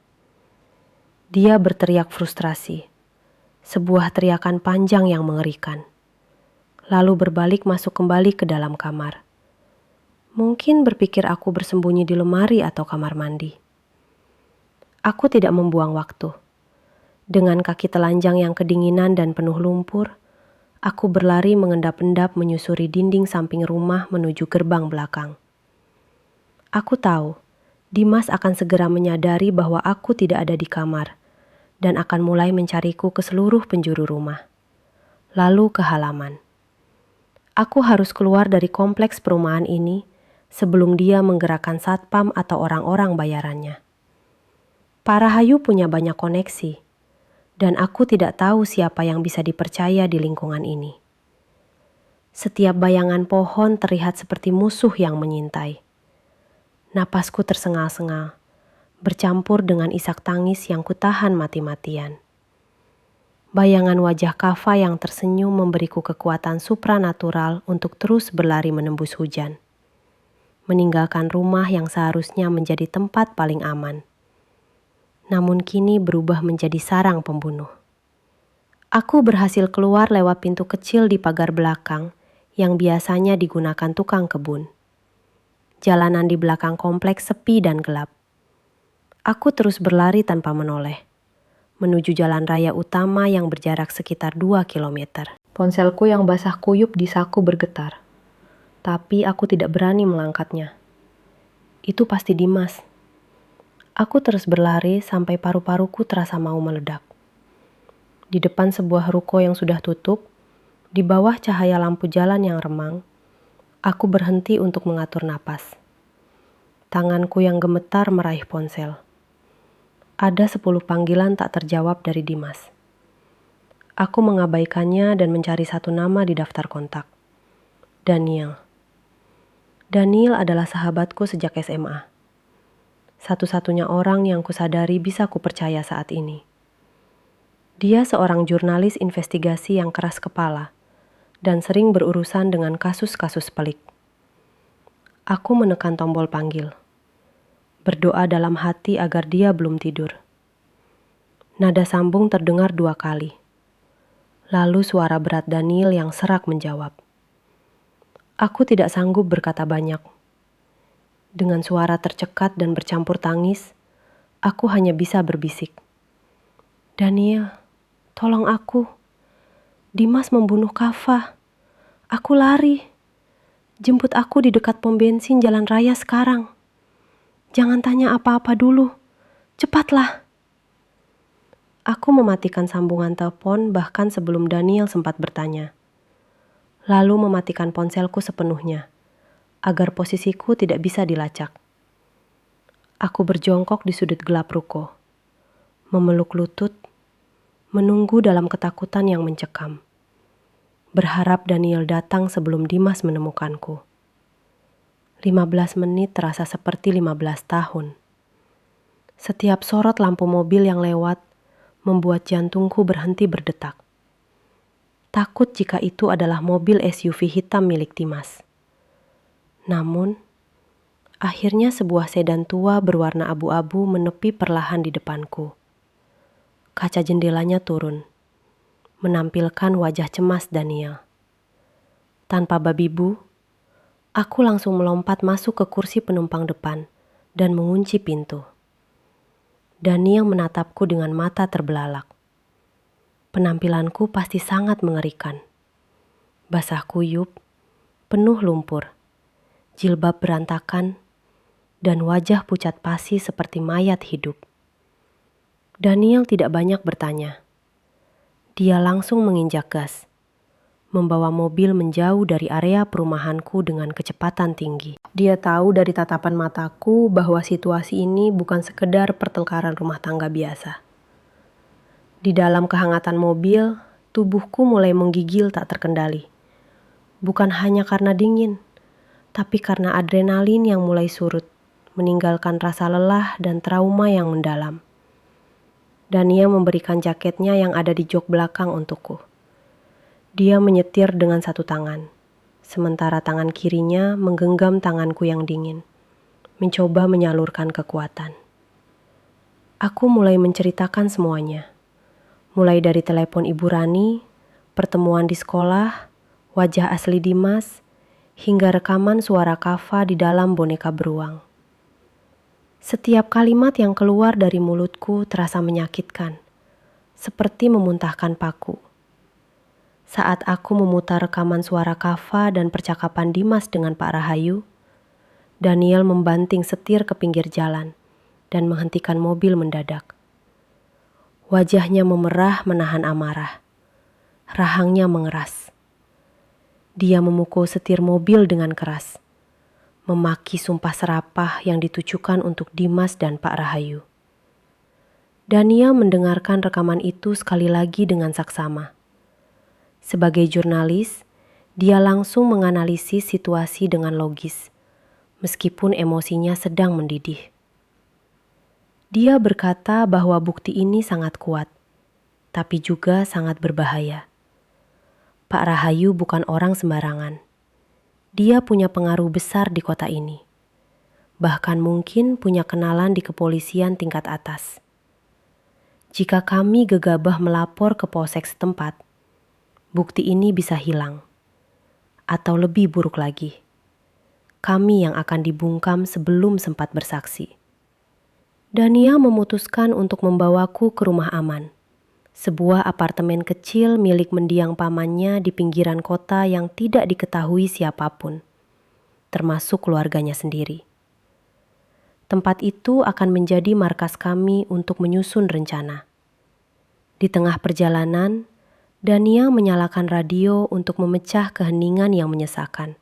Dia berteriak frustrasi, sebuah teriakan panjang yang mengerikan. Lalu berbalik masuk kembali ke dalam kamar. Mungkin berpikir aku bersembunyi di lemari atau kamar mandi. Aku tidak membuang waktu. Dengan kaki telanjang yang kedinginan dan penuh lumpur, Aku berlari mengendap-endap menyusuri dinding samping rumah menuju gerbang belakang. Aku tahu, Dimas akan segera menyadari bahwa aku tidak ada di kamar dan akan mulai mencariku ke seluruh penjuru rumah. Lalu ke halaman. Aku harus keluar dari kompleks perumahan ini sebelum dia menggerakkan satpam atau orang-orang bayarannya. Pak Rahayu punya banyak koneksi, dan aku tidak tahu siapa yang bisa dipercaya di lingkungan ini. Setiap bayangan pohon terlihat seperti musuh yang menyintai. Napasku tersengal-sengal, bercampur dengan isak tangis yang kutahan mati-matian. Bayangan wajah Kava yang tersenyum memberiku kekuatan supranatural untuk terus berlari menembus hujan. Meninggalkan rumah yang seharusnya menjadi tempat paling aman. Namun kini berubah menjadi sarang pembunuh. Aku berhasil keluar lewat pintu kecil di pagar belakang yang biasanya digunakan tukang kebun. Jalanan di belakang kompleks sepi dan gelap. Aku terus berlari tanpa menoleh, menuju jalan raya utama yang berjarak sekitar 2 kilometer. Ponselku yang basah kuyup di saku bergetar, tapi aku tidak berani mengangkatnya. Itu pasti Dimas. Aku terus berlari sampai paru-paruku terasa mau meledak. Di depan sebuah ruko yang sudah tutup, di bawah cahaya lampu jalan yang remang, aku berhenti untuk mengatur napas. Tanganku yang gemetar meraih ponsel. Ada 10 panggilan tak terjawab dari Dimas. Aku mengabaikannya dan mencari satu nama di daftar kontak. Daniel. Daniel adalah sahabatku sejak SMA. Satu-satunya orang yang kusadari bisa kupercaya saat ini. Dia seorang jurnalis investigasi yang keras kepala dan sering berurusan dengan kasus-kasus pelik. Aku menekan tombol panggil. Berdoa dalam hati agar dia belum tidur. Nada sambung terdengar 2 kali. Lalu suara berat Daniel yang serak menjawab. Aku tidak sanggup berkata banyak. Dengan suara tercekat dan bercampur tangis, aku hanya bisa berbisik. Daniel, tolong aku. Dimas membunuh Kava. Aku lari. Jemput aku di dekat pom bensin jalan raya sekarang. Jangan tanya apa-apa dulu. Cepatlah. Aku mematikan sambungan telepon bahkan sebelum Daniel sempat bertanya. Lalu mematikan ponselku sepenuhnya, agar posisiku tidak bisa dilacak. Aku berjongkok di sudut gelap ruko, memeluk lutut, menunggu dalam ketakutan yang mencekam. Berharap Daniel datang sebelum Dimas menemukanku. 15 menit terasa seperti 15 tahun. Setiap sorot lampu mobil yang lewat membuat jantungku berhenti berdetak. Takut jika itu adalah mobil SUV hitam milik Dimas. Namun, akhirnya sebuah sedan tua berwarna abu-abu menepi perlahan di depanku. Kaca jendelanya turun, menampilkan wajah cemas Daniel. Tanpa babi bu, aku langsung melompat masuk ke kursi penumpang depan dan mengunci pintu. Daniel menatapku dengan mata terbelalak. Penampilanku pasti sangat mengerikan. Basah kuyup, penuh lumpur, jilbab berantakan, dan wajah pucat pasi seperti mayat hidup. Daniel tidak banyak bertanya. Dia langsung menginjak gas, membawa mobil menjauh dari area perumahanku dengan kecepatan tinggi. Dia tahu dari tatapan mataku bahwa situasi ini bukan sekedar pertengkaran rumah tangga biasa. Di dalam kehangatan mobil, tubuhku mulai menggigil tak terkendali. Bukan hanya karena dingin, tapi karena adrenalin yang mulai surut, meninggalkan rasa lelah dan trauma yang mendalam. Daniel memberikan jaketnya yang ada di jok belakang untukku. Dia menyetir dengan satu tangan, sementara tangan kirinya menggenggam tanganku yang dingin, mencoba menyalurkan kekuatan. Aku mulai menceritakan semuanya. Mulai dari telepon Ibu Rani, pertemuan di sekolah, wajah asli Dimas, hingga rekaman suara Kava di dalam boneka beruang. Setiap kalimat yang keluar dari mulutku terasa menyakitkan, seperti memuntahkan paku. Saat aku memutar rekaman suara Kava dan percakapan Dimas dengan Pak Rahayu, Daniel membanting setir ke pinggir jalan dan menghentikan mobil mendadak. Wajahnya memerah menahan amarah. Rahangnya mengeras. Dia memukul setir mobil dengan keras, memaki sumpah serapah yang ditujukan untuk Dimas dan Pak Rahayu. Daniel mendengarkan rekaman itu sekali lagi dengan saksama. Sebagai jurnalis, dia langsung menganalisis situasi dengan logis, meskipun emosinya sedang mendidih. Dia berkata bahwa bukti ini sangat kuat, tapi juga sangat berbahaya. Pak Rahayu bukan orang sembarangan. Dia punya pengaruh besar di kota ini. Bahkan mungkin punya kenalan di kepolisian tingkat atas. Jika kami gegabah melapor ke polsek setempat, bukti ini bisa hilang. Atau lebih buruk lagi, kami yang akan dibungkam sebelum sempat bersaksi. Dania memutuskan untuk membawaku ke rumah aman. Sebuah apartemen kecil milik mendiang pamannya di pinggiran kota yang tidak diketahui siapapun, termasuk keluarganya sendiri. Tempat itu akan menjadi markas kami untuk menyusun rencana. Di tengah perjalanan, Dania menyalakan radio untuk memecah keheningan yang menyesakan.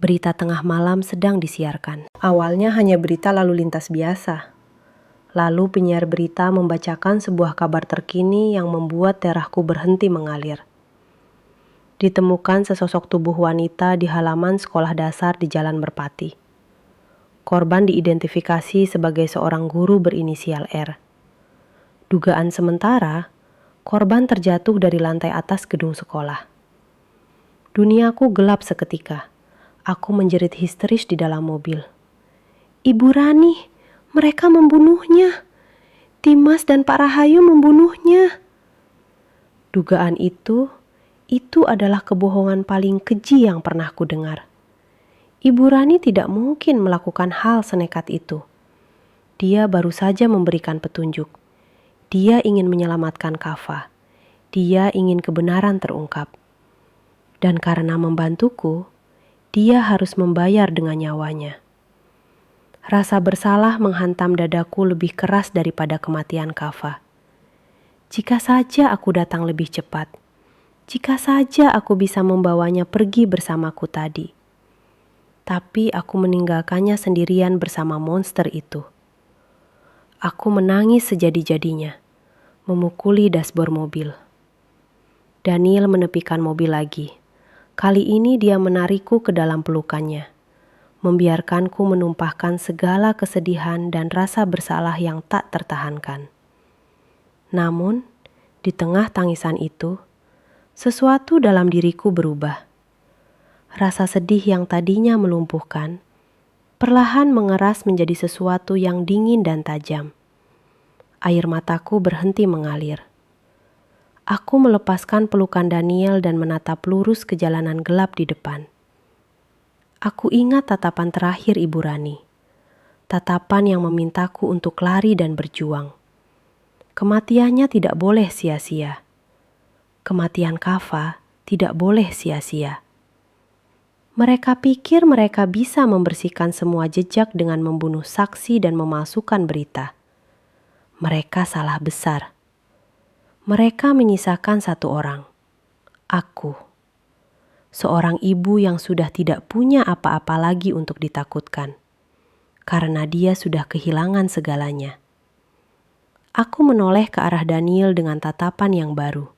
Berita tengah malam sedang disiarkan. Awalnya hanya berita lalu lintas biasa. Lalu penyiar berita membacakan sebuah kabar terkini yang membuat darahku berhenti mengalir. Ditemukan sesosok tubuh wanita di halaman sekolah dasar di Jalan Merpati. Korban diidentifikasi sebagai seorang guru berinisial R. Dugaan sementara, korban terjatuh dari lantai atas gedung sekolah. Duniaku gelap seketika. Aku menjerit histeris di dalam mobil. "Ibu Rani! Mereka membunuhnya. Dimas dan Pak Rahayu membunuhnya." Dugaan itu adalah kebohongan paling keji yang pernah ku dengar. Ibu Rani tidak mungkin melakukan hal senekat itu. Dia baru saja memberikan petunjuk. Dia ingin menyelamatkan Kava. Dia ingin kebenaran terungkap. Dan karena membantuku, dia harus membayar dengan nyawanya. Rasa bersalah menghantam dadaku lebih keras daripada kematian Kava. Jika saja aku datang lebih cepat. Jika saja aku bisa membawanya pergi bersamaku tadi. Tapi aku meninggalkannya sendirian bersama monster itu. Aku menangis sejadi-jadinya, memukuli dashboard mobil. Daniel menepikan mobil lagi. Kali ini dia menarikku ke dalam pelukannya, membiarkanku menumpahkan segala kesedihan dan rasa bersalah yang tak tertahankan. Namun, di tengah tangisan itu, sesuatu dalam diriku berubah. Rasa sedih yang tadinya melumpuhkan, perlahan mengeras menjadi sesuatu yang dingin dan tajam. Air mataku berhenti mengalir. Aku melepaskan pelukan Daniel dan menatap lurus ke jalanan gelap di depan. Aku ingat tatapan terakhir Ibu Rani. Tatapan yang memintaku untuk lari dan berjuang. Kematiannya tidak boleh sia-sia. Kematian Kava tidak boleh sia-sia. Mereka pikir mereka bisa membersihkan semua jejak dengan membunuh saksi dan memalsukan berita. Mereka salah besar. Mereka menyisakan satu orang. Aku. Seorang ibu yang sudah tidak punya apa-apa lagi untuk ditakutkan, karena dia sudah kehilangan segalanya. Aku menoleh ke arah Daniel dengan tatapan yang baru.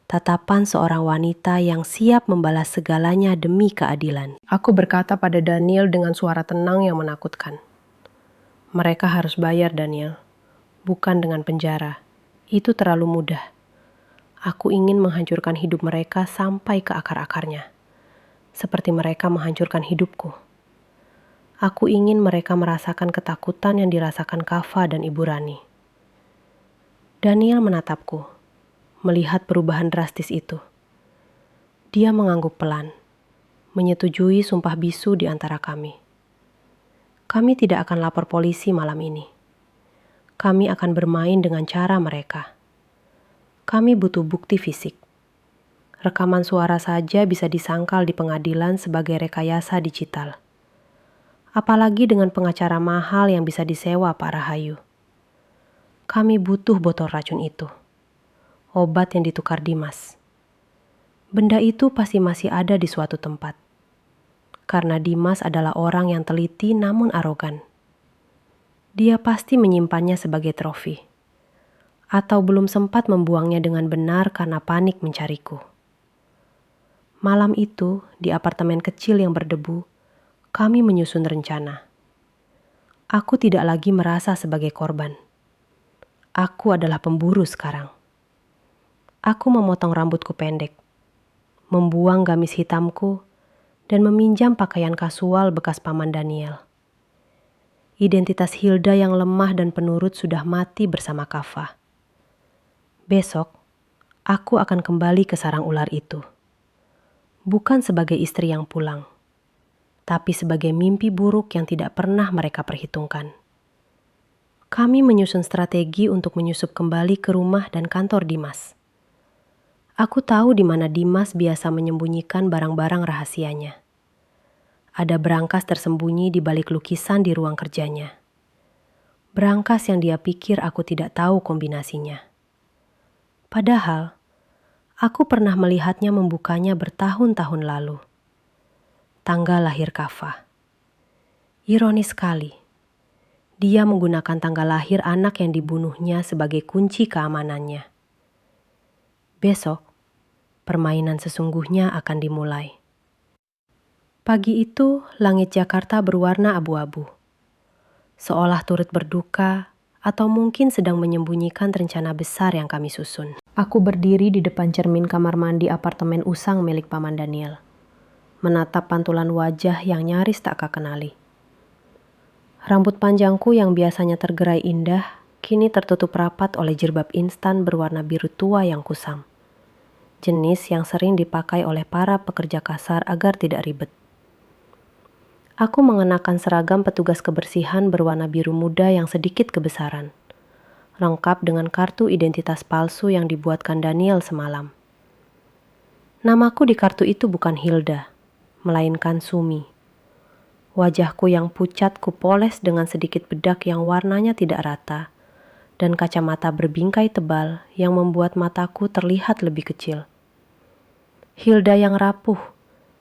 Tatapan seorang wanita yang siap membalas segalanya demi keadilan. Aku berkata pada Daniel dengan suara tenang yang menakutkan. "Mereka harus bayar, Daniel. Bukan dengan penjara. Itu terlalu mudah. Aku ingin menghancurkan hidup mereka sampai ke akar-akarnya. Seperti mereka menghancurkan hidupku. Aku ingin mereka merasakan ketakutan yang dirasakan Kava dan Ibu Rani." Daniel menatapku, melihat perubahan drastis itu. Dia mengangguk pelan, menyetujui sumpah bisu di antara kami. Kami tidak akan lapor polisi malam ini. Kami akan bermain dengan cara mereka. Kami butuh bukti fisik. Rekaman suara saja bisa disangkal di pengadilan sebagai rekayasa digital. Apalagi dengan pengacara mahal yang bisa disewa Pak Rahayu. Kami butuh botol racun itu. Obat yang ditukar Dimas. Benda itu pasti masih ada di suatu tempat. Karena Dimas adalah orang yang teliti namun arogan. Dia pasti menyimpannya sebagai trofi. Atau belum sempat membuangnya dengan benar karena panik mencariku. Malam itu, di apartemen kecil yang berdebu, kami menyusun rencana. Aku tidak lagi merasa sebagai korban. Aku adalah pemburu sekarang. Aku memotong rambutku pendek, membuang gamis hitamku, dan meminjam pakaian kasual bekas paman Daniel. Identitas Hilda yang lemah dan penurut sudah mati bersama Kava. Besok, aku akan kembali ke sarang ular itu. Bukan sebagai istri yang pulang, tapi sebagai mimpi buruk yang tidak pernah mereka perhitungkan. Kami menyusun strategi untuk menyusup kembali ke rumah dan kantor Dimas. Aku tahu di mana Dimas biasa menyembunyikan barang-barang rahasianya. Ada berangkas tersembunyi di balik lukisan di ruang kerjanya. Berangkas yang dia pikir aku tidak tahu kombinasinya. Padahal, aku pernah melihatnya membukanya bertahun-tahun lalu. Tanggal lahir Kava. Ironis sekali. Dia menggunakan tanggal lahir anak yang dibunuhnya sebagai kunci keamanannya. Besok, permainan sesungguhnya akan dimulai. Pagi itu, langit Jakarta berwarna abu-abu. Seolah turut berduka atau mungkin sedang menyembunyikan rencana besar yang kami susun. Aku berdiri di depan cermin kamar mandi apartemen usang milik Paman Daniel, menatap pantulan wajah yang nyaris tak kekenali. Rambut panjangku yang biasanya tergerai indah, kini tertutup rapat oleh jilbab instan berwarna biru tua yang kusam. Jenis yang sering dipakai oleh para pekerja kasar agar tidak ribet. Aku mengenakan seragam petugas kebersihan berwarna biru muda yang sedikit kebesaran, lengkap dengan kartu identitas palsu yang dibuatkan Daniel semalam. Namaku di kartu itu bukan Hilda, melainkan Sumi. Wajahku yang pucat kupoles dengan sedikit bedak yang warnanya tidak rata, dan kacamata berbingkai tebal yang membuat mataku terlihat lebih kecil. Hilda yang rapuh,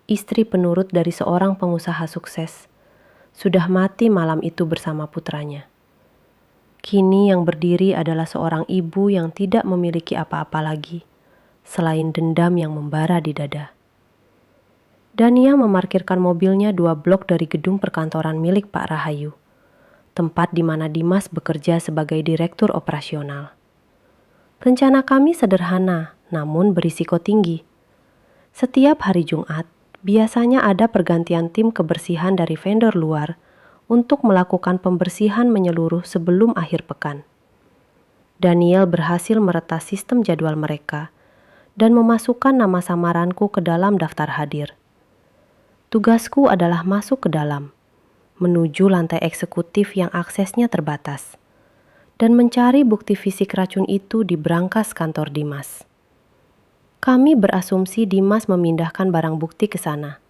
istri penurut dari seorang pengusaha sukses, sudah mati malam itu bersama putranya. Kini yang berdiri adalah seorang ibu yang tidak memiliki apa-apa lagi, selain dendam yang membara di dada. Dania memarkirkan mobilnya 2 blok dari gedung perkantoran milik Pak Rahayu, tempat di mana Dimas bekerja sebagai direktur operasional. Rencana kami sederhana, namun berisiko tinggi. Setiap hari Jumat, biasanya ada pergantian tim kebersihan dari vendor luar untuk melakukan pembersihan menyeluruh sebelum akhir pekan. Daniel berhasil meretas sistem jadwal mereka dan memasukkan nama samaranku ke dalam daftar hadir. Tugasku adalah masuk ke dalam, menuju lantai eksekutif yang aksesnya terbatas, dan mencari bukti fisik racun itu di berangkas kantor Dimas. Kami berasumsi Dimas memindahkan barang bukti ke sana,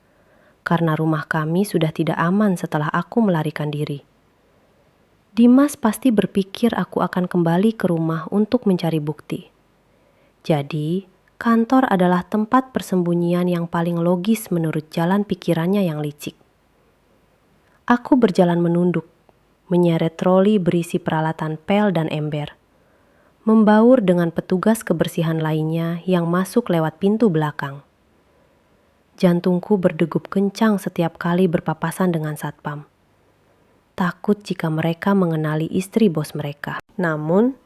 karena rumah kami sudah tidak aman setelah aku melarikan diri. Dimas pasti berpikir aku akan kembali ke rumah untuk mencari bukti. Jadi, kantor adalah tempat persembunyian yang paling logis menurut jalan pikirannya yang licik. Aku berjalan menunduk, menyeret troli berisi peralatan pel dan ember, membaur dengan petugas kebersihan lainnya yang masuk lewat pintu belakang. Jantungku berdegup kencang setiap kali berpapasan dengan satpam. Takut jika mereka mengenali istri bos mereka. Namun,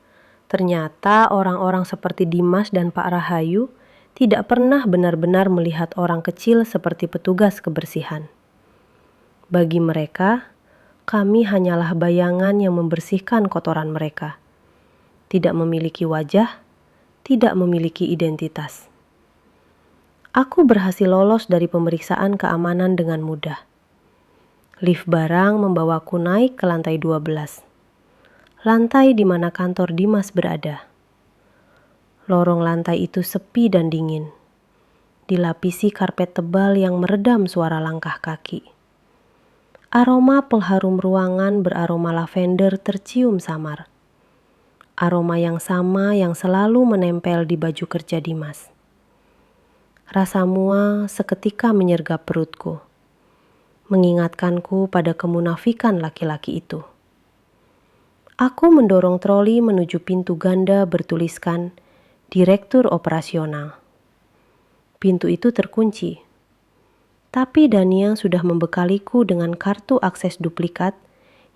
ternyata orang-orang seperti Dimas dan Pak Rahayu tidak pernah benar-benar melihat orang kecil seperti petugas kebersihan. Bagi mereka, kami hanyalah bayangan yang membersihkan kotoran mereka. Tidak memiliki wajah, tidak memiliki identitas. Aku berhasil lolos dari pemeriksaan keamanan dengan mudah. Lift barang membawaku naik ke lantai 12. Lantai di mana kantor Dimas berada. Lorong lantai itu sepi dan dingin. dilapisi karpet tebal yang meredam suara langkah kaki. Aroma pengharum ruangan beraroma lavender tercium samar. Aroma yang sama yang selalu menempel di baju kerja Dimas. Rasa mual seketika menyergap perutku, mengingatkanku pada kemunafikan laki-laki itu. Aku mendorong troli menuju pintu ganda bertuliskan Direktur Operasional. Pintu itu terkunci, tapi Daniel sudah membekaliku dengan kartu akses duplikat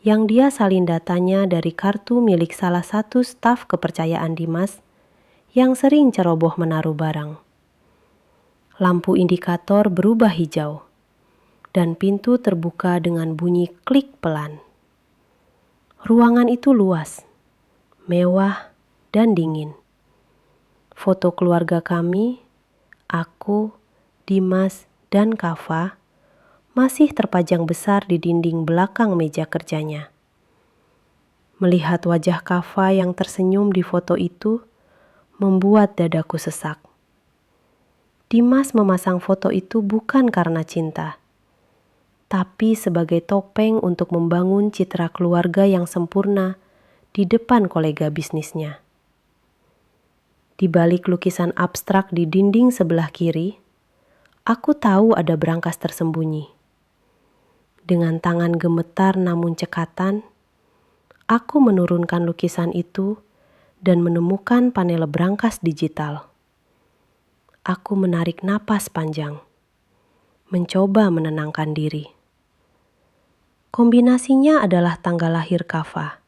yang dia salin datanya dari kartu milik salah satu staf kepercayaan Dimas yang sering ceroboh menaruh barang. Lampu indikator berubah hijau, dan pintu terbuka dengan bunyi klik pelan. Ruangan itu luas, mewah, dan dingin. Foto keluarga kami, aku, Dimas, dan Kava masih terpajang besar di dinding belakang meja kerjanya. Melihat wajah Kava yang tersenyum di foto itu membuat dadaku sesak. Dimas memasang foto itu bukan karena cinta, tapi sebagai topeng untuk membangun citra keluarga yang sempurna di depan kolega bisnisnya. Di balik lukisan abstrak di dinding sebelah kiri, aku tahu ada brankas tersembunyi. Dengan tangan gemetar namun cekatan, aku menurunkan lukisan itu dan menemukan panel brankas digital. Aku menarik napas panjang, mencoba menenangkan diri. Kombinasinya adalah tanggal lahir Kava.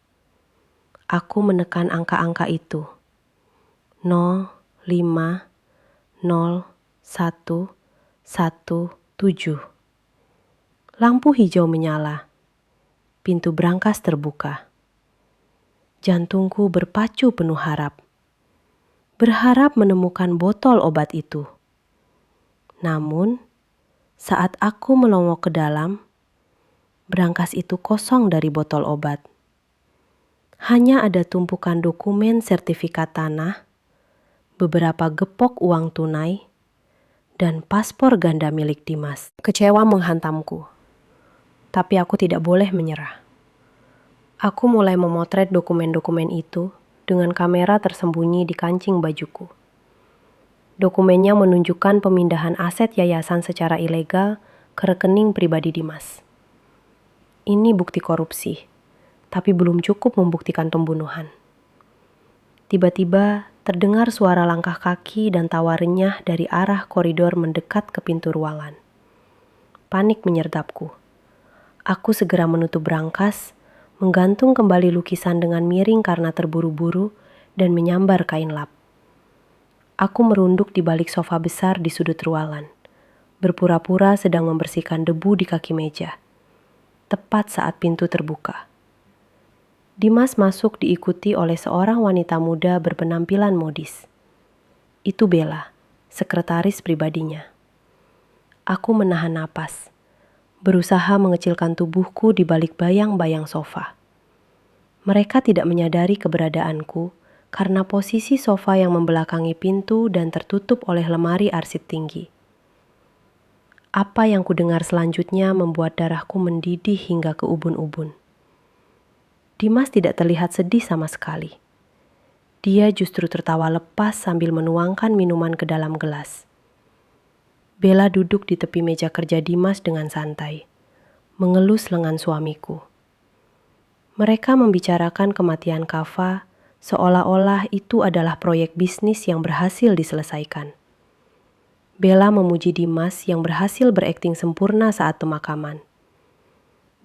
Aku menekan angka-angka itu. 0, 5, 0, 1, 1, 7. Lampu hijau menyala. Pintu brankas terbuka. Jantungku berpacu penuh harap. Berharap menemukan botol obat itu. Namun, saat aku melongok ke dalam, brankas itu kosong dari botol obat. Hanya ada tumpukan dokumen sertifikat tanah, beberapa gepok uang tunai, dan paspor ganda milik Dimas. Kecewa menghantamku, tapi aku tidak boleh menyerah. Aku mulai memotret dokumen-dokumen itu dengan kamera tersembunyi di kancing bajuku. Dokumennya menunjukkan pemindahan aset yayasan secara ilegal ke rekening pribadi Dimas. Ini bukti korupsi, tapi belum cukup membuktikan pembunuhan. Tiba-tiba terdengar suara langkah kaki dan tawa renyah dari arah koridor mendekat ke pintu ruangan. Panik menyergapku. Aku segera menutup brankas, menggantung kembali lukisan dengan miring karena terburu-buru, dan menyambar kain lap. Aku merunduk di balik sofa besar di sudut ruangan, berpura-pura sedang membersihkan debu di kaki meja. Tepat saat pintu terbuka, Dimas masuk diikuti oleh seorang wanita muda berpenampilan modis. Itu Bella, sekretaris pribadinya. Aku menahan napas, berusaha mengecilkan tubuhku di balik bayang-bayang sofa. Mereka tidak menyadari keberadaanku karena posisi sofa yang membelakangi pintu dan tertutup oleh lemari arsip tinggi. Apa yang kudengar selanjutnya membuat darahku mendidih hingga ke ubun-ubun. Dimas tidak terlihat sedih sama sekali. Dia justru tertawa lepas sambil menuangkan minuman ke dalam gelas. Bella duduk di tepi meja kerja Dimas dengan santai, mengelus lengan suamiku. Mereka membicarakan kematian Kava seolah-olah itu adalah proyek bisnis yang berhasil diselesaikan. Bella memuji Dimas yang berhasil berakting sempurna saat pemakaman.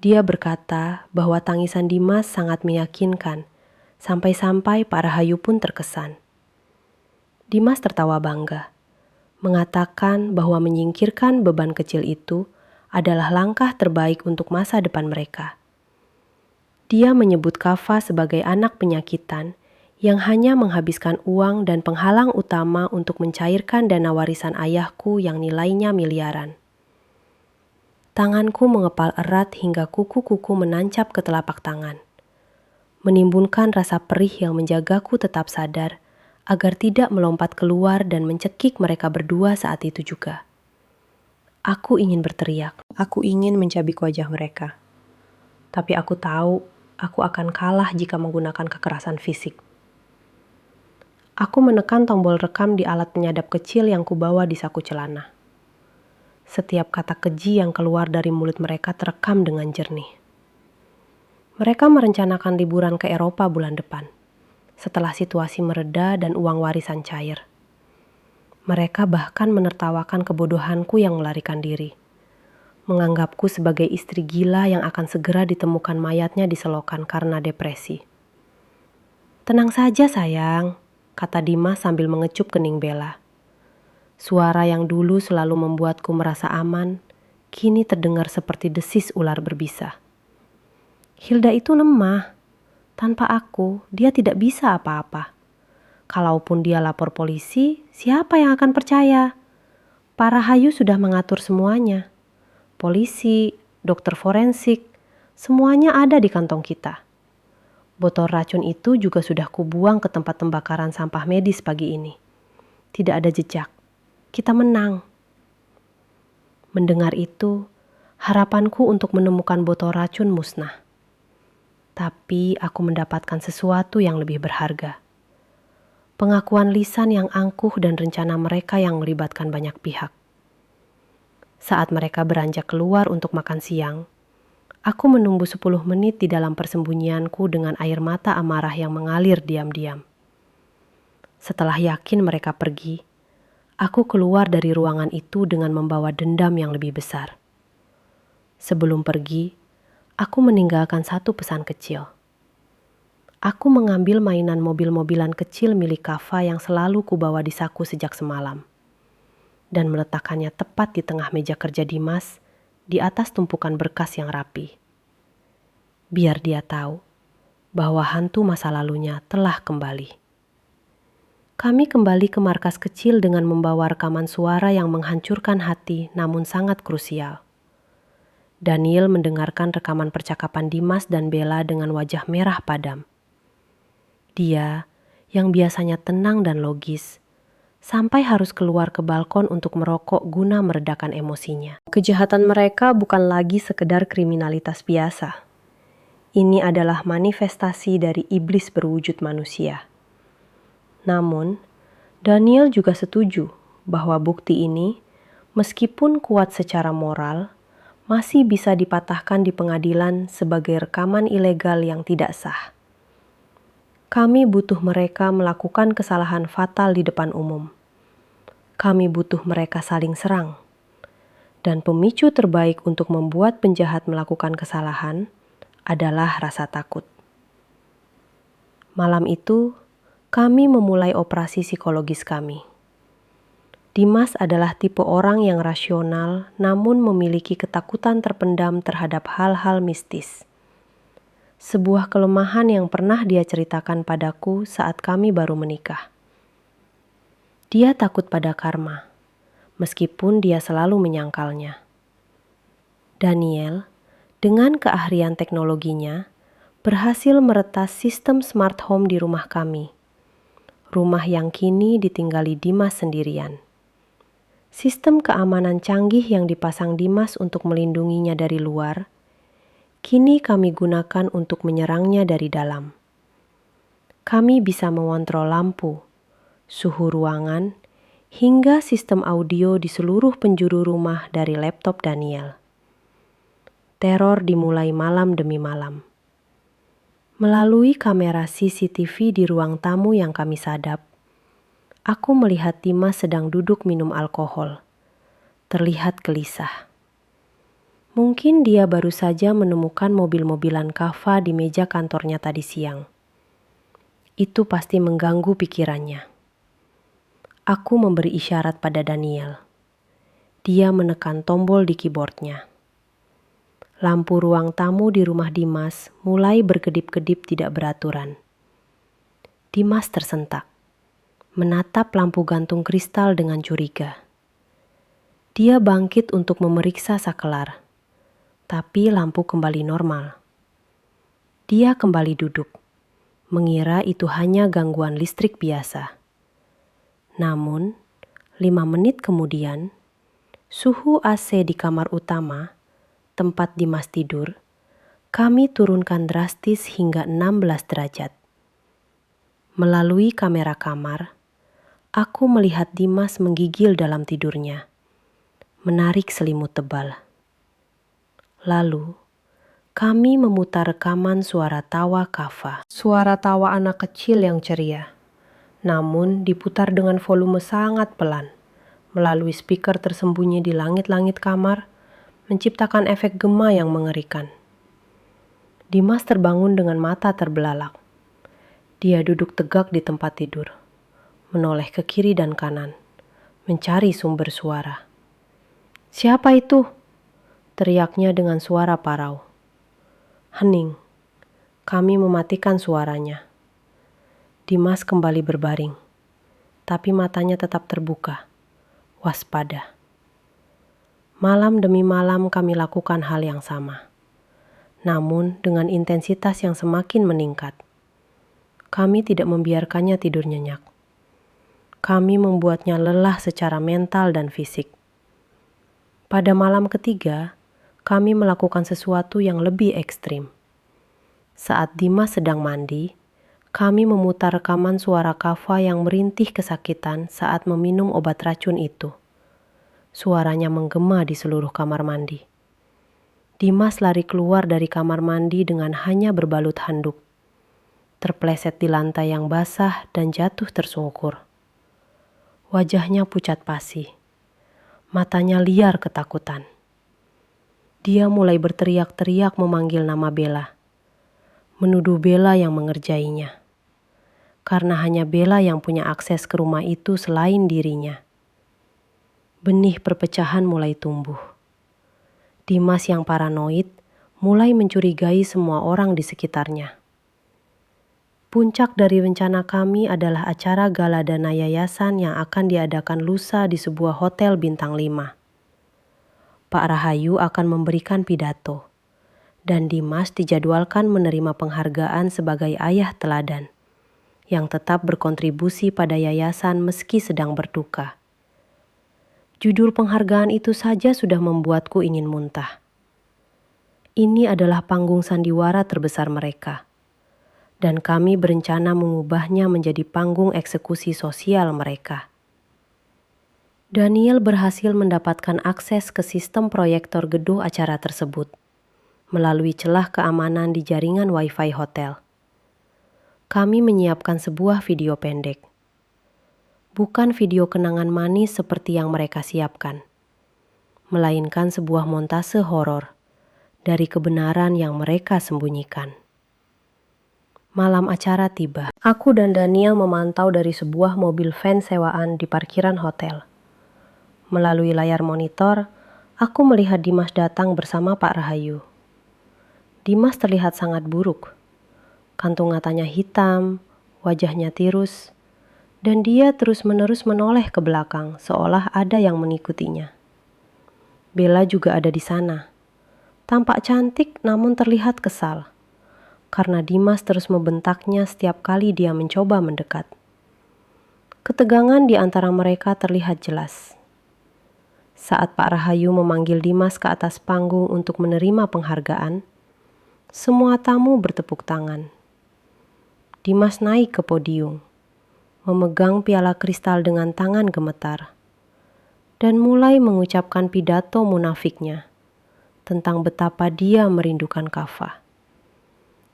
Dia berkata bahwa tangisan Dimas sangat meyakinkan, sampai-sampai Pak Rahayu pun terkesan. Dimas tertawa bangga, mengatakan bahwa menyingkirkan beban kecil itu adalah langkah terbaik untuk masa depan mereka. Dia menyebut Kava sebagai anak penyakitan yang hanya menghabiskan uang dan penghalang utama untuk mencairkan dana warisan ayahku yang nilainya miliaran. Tanganku mengepal erat hingga kuku-kuku menancap ke telapak tangan, menimbulkan rasa perih yang menjagaku tetap sadar agar tidak melompat keluar dan mencekik mereka berdua saat itu juga. Aku ingin berteriak, aku ingin mencabik wajah mereka. Tapi aku tahu aku akan kalah jika menggunakan kekerasan fisik. Aku menekan tombol rekam di alat penyadap kecil yang kubawa di saku celana. Setiap kata keji yang keluar dari mulut mereka terekam dengan jernih. Mereka merencanakan liburan ke Eropa bulan depan, setelah situasi mereda dan uang warisan cair. Mereka bahkan menertawakan kebodohanku yang melarikan diri, menganggapku sebagai istri gila yang akan segera ditemukan mayatnya di selokan karena depresi. "Tenang saja sayang," kata Dimas sambil mengecup kening Bella. Suara yang dulu selalu membuatku merasa aman, kini terdengar seperti desis ular berbisa. "Hilda itu lemah. Tanpa aku, dia tidak bisa apa-apa. Kalaupun dia lapor polisi, siapa yang akan percaya? Pak Rahayu sudah mengatur semuanya. Polisi, dokter forensik, semuanya ada di kantong kita. Botol racun itu juga sudah kubuang ke tempat pembakaran sampah medis pagi ini. Tidak ada jejak. Kita menang." Mendengar itu, harapanku untuk menemukan botol racun musnah. Tapi aku mendapatkan sesuatu yang lebih berharga. Pengakuan lisan yang angkuh dan rencana mereka yang melibatkan banyak pihak. Saat mereka beranjak keluar untuk makan siang, aku menunggu 10 menit di dalam persembunyianku dengan air mata amarah yang mengalir diam-diam. Setelah yakin mereka pergi, aku keluar dari ruangan itu dengan membawa dendam yang lebih besar. Sebelum pergi, aku meninggalkan satu pesan kecil. Aku mengambil mainan mobil-mobilan kecil milik Kava yang selalu kubawa di saku sejak semalam, dan meletakkannya tepat di tengah meja kerja Dimas, di atas tumpukan berkas yang rapi. Biar dia tahu bahwa hantu masa lalunya telah kembali. Kami kembali ke markas kecil dengan membawa rekaman suara yang menghancurkan hati namun sangat krusial. Daniel mendengarkan rekaman percakapan Dimas dan Bella dengan wajah merah padam. Dia, yang biasanya tenang dan logis, sampai harus keluar ke balkon untuk merokok guna meredakan emosinya. Kejahatan mereka bukan lagi sekedar kriminalitas biasa. Ini adalah manifestasi dari iblis berwujud manusia. Namun, Daniel juga setuju bahwa bukti ini, meskipun kuat secara moral, masih bisa dipatahkan di pengadilan sebagai rekaman ilegal yang tidak sah. Kami butuh mereka melakukan kesalahan fatal di depan umum. Kami butuh mereka saling serang. Dan pemicu terbaik untuk membuat penjahat melakukan kesalahan adalah rasa takut. Malam itu, kami memulai operasi psikologis kami. Dimas adalah tipe orang yang rasional namun memiliki ketakutan terpendam terhadap hal-hal mistis. Sebuah kelemahan yang pernah dia ceritakan padaku saat kami baru menikah. Dia takut pada karma, meskipun dia selalu menyangkalnya. Daniel, dengan keahlian teknologinya, berhasil meretas sistem smart home di rumah kami. Rumah yang kini ditinggali Dimas sendirian. Sistem keamanan canggih yang dipasang Dimas untuk melindunginya dari luar, kini kami gunakan untuk menyerangnya dari dalam. Kami bisa mengontrol lampu, suhu ruangan, hingga sistem audio di seluruh penjuru rumah dari laptop Daniel. Teror dimulai malam demi malam. Melalui kamera CCTV di ruang tamu yang kami sadap, aku melihat Dimas sedang duduk minum alkohol. Terlihat gelisah. Mungkin dia baru saja menemukan mobil-mobilan Kava di meja kantornya tadi siang. Itu pasti mengganggu pikirannya. Aku memberi isyarat pada Daniel. Dia menekan tombol di keyboardnya. Lampu ruang tamu di rumah Dimas mulai berkedip-kedip tidak beraturan. Dimas tersentak, menatap lampu gantung kristal dengan curiga. Dia bangkit untuk memeriksa sakelar. Tapi lampu kembali normal. Dia kembali duduk, mengira itu hanya gangguan listrik biasa. Namun, 5 menit kemudian, suhu AC di kamar utama, tempat Dimas tidur, kami turunkan drastis hingga 16 derajat. Melalui kamera kamar, aku melihat Dimas menggigil dalam tidurnya, menarik selimut tebal. Lalu, kami memutar rekaman suara tawa Kava. Suara tawa anak kecil yang ceria, namun diputar dengan volume sangat pelan, melalui speaker tersembunyi di langit-langit kamar, menciptakan efek gema yang mengerikan. Dimas terbangun dengan mata terbelalak. Dia duduk tegak di tempat tidur, menoleh ke kiri dan kanan, mencari sumber suara. "Siapa itu?" teriaknya dengan suara parau. Hening. Kami mematikan suaranya. Dimas kembali berbaring, tapi matanya tetap terbuka, waspada. Malam demi malam kami lakukan hal yang sama, namun dengan intensitas yang semakin meningkat. Kami tidak membiarkannya tidur nyenyak. Kami membuatnya lelah secara mental dan fisik. Pada malam ketiga, kami melakukan sesuatu yang lebih ekstrim. Saat Dimas sedang mandi, kami memutar rekaman suara Kava yang merintih kesakitan saat meminum obat racun itu. Suaranya menggema di seluruh kamar mandi. Dimas lari keluar dari kamar mandi dengan hanya berbalut handuk, terpleset di lantai yang basah dan jatuh tersungkur. Wajahnya pucat pasi, matanya liar ketakutan. Dia mulai berteriak-teriak memanggil nama Bella, menuduh Bella yang mengerjainya. Karena hanya Bella yang punya akses ke rumah itu selain dirinya. Benih perpecahan mulai tumbuh. Dimas yang paranoid mulai mencurigai semua orang di sekitarnya. Puncak dari rencana kami adalah acara gala dana yayasan yang akan diadakan lusa di sebuah hotel bintang 5. Pak Rahayu akan memberikan pidato, dan Dimas dijadwalkan menerima penghargaan sebagai ayah teladan, yang tetap berkontribusi pada yayasan meski sedang berduka. Judul penghargaan itu saja sudah membuatku ingin muntah. Ini adalah panggung sandiwara terbesar mereka, dan kami berencana mengubahnya menjadi panggung eksekusi sosial mereka. Daniel berhasil mendapatkan akses ke sistem proyektor gedung acara tersebut melalui celah keamanan di jaringan Wi-Fi hotel. Kami menyiapkan sebuah video pendek. Bukan video kenangan manis seperti yang mereka siapkan, melainkan sebuah montase horor dari kebenaran yang mereka sembunyikan. Malam acara tiba. Aku dan Daniel memantau dari sebuah mobil van sewaan di parkiran hotel. Melalui layar monitor, aku melihat Dimas datang bersama Pak Rahayu. Dimas terlihat sangat buruk. Kantung matanya hitam, wajahnya tirus, dan dia terus-menerus menoleh ke belakang seolah ada yang mengikutinya. Bella juga ada di sana. Tampak cantik namun terlihat kesal, karena Dimas terus membentaknya setiap kali dia mencoba mendekat. Ketegangan di antara mereka terlihat jelas. Saat Pak Rahayu memanggil Dimas ke atas panggung untuk menerima penghargaan, semua tamu bertepuk tangan. Dimas naik ke podium, memegang piala kristal dengan tangan gemetar, dan mulai mengucapkan pidato munafiknya tentang betapa dia merindukan Kava.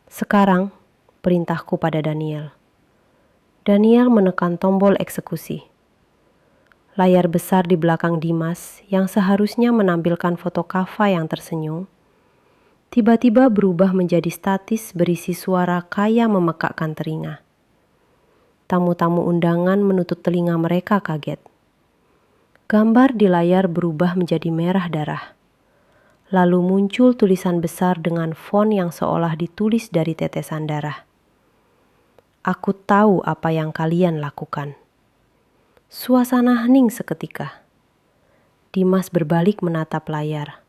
Sekarang, perintahku pada Daniel. Daniel menekan tombol eksekusi. Layar besar di belakang Dimas yang seharusnya menampilkan foto Kava yang tersenyum, tiba-tiba berubah menjadi statis berisi suara kaya memekakkan telinga. Tamu-tamu undangan menutup telinga mereka kaget. Gambar di layar berubah menjadi merah darah. Lalu muncul tulisan besar dengan font yang seolah ditulis dari tetesan darah. Aku tahu apa yang kalian lakukan. Suasana hening seketika. Dimas berbalik menatap layar.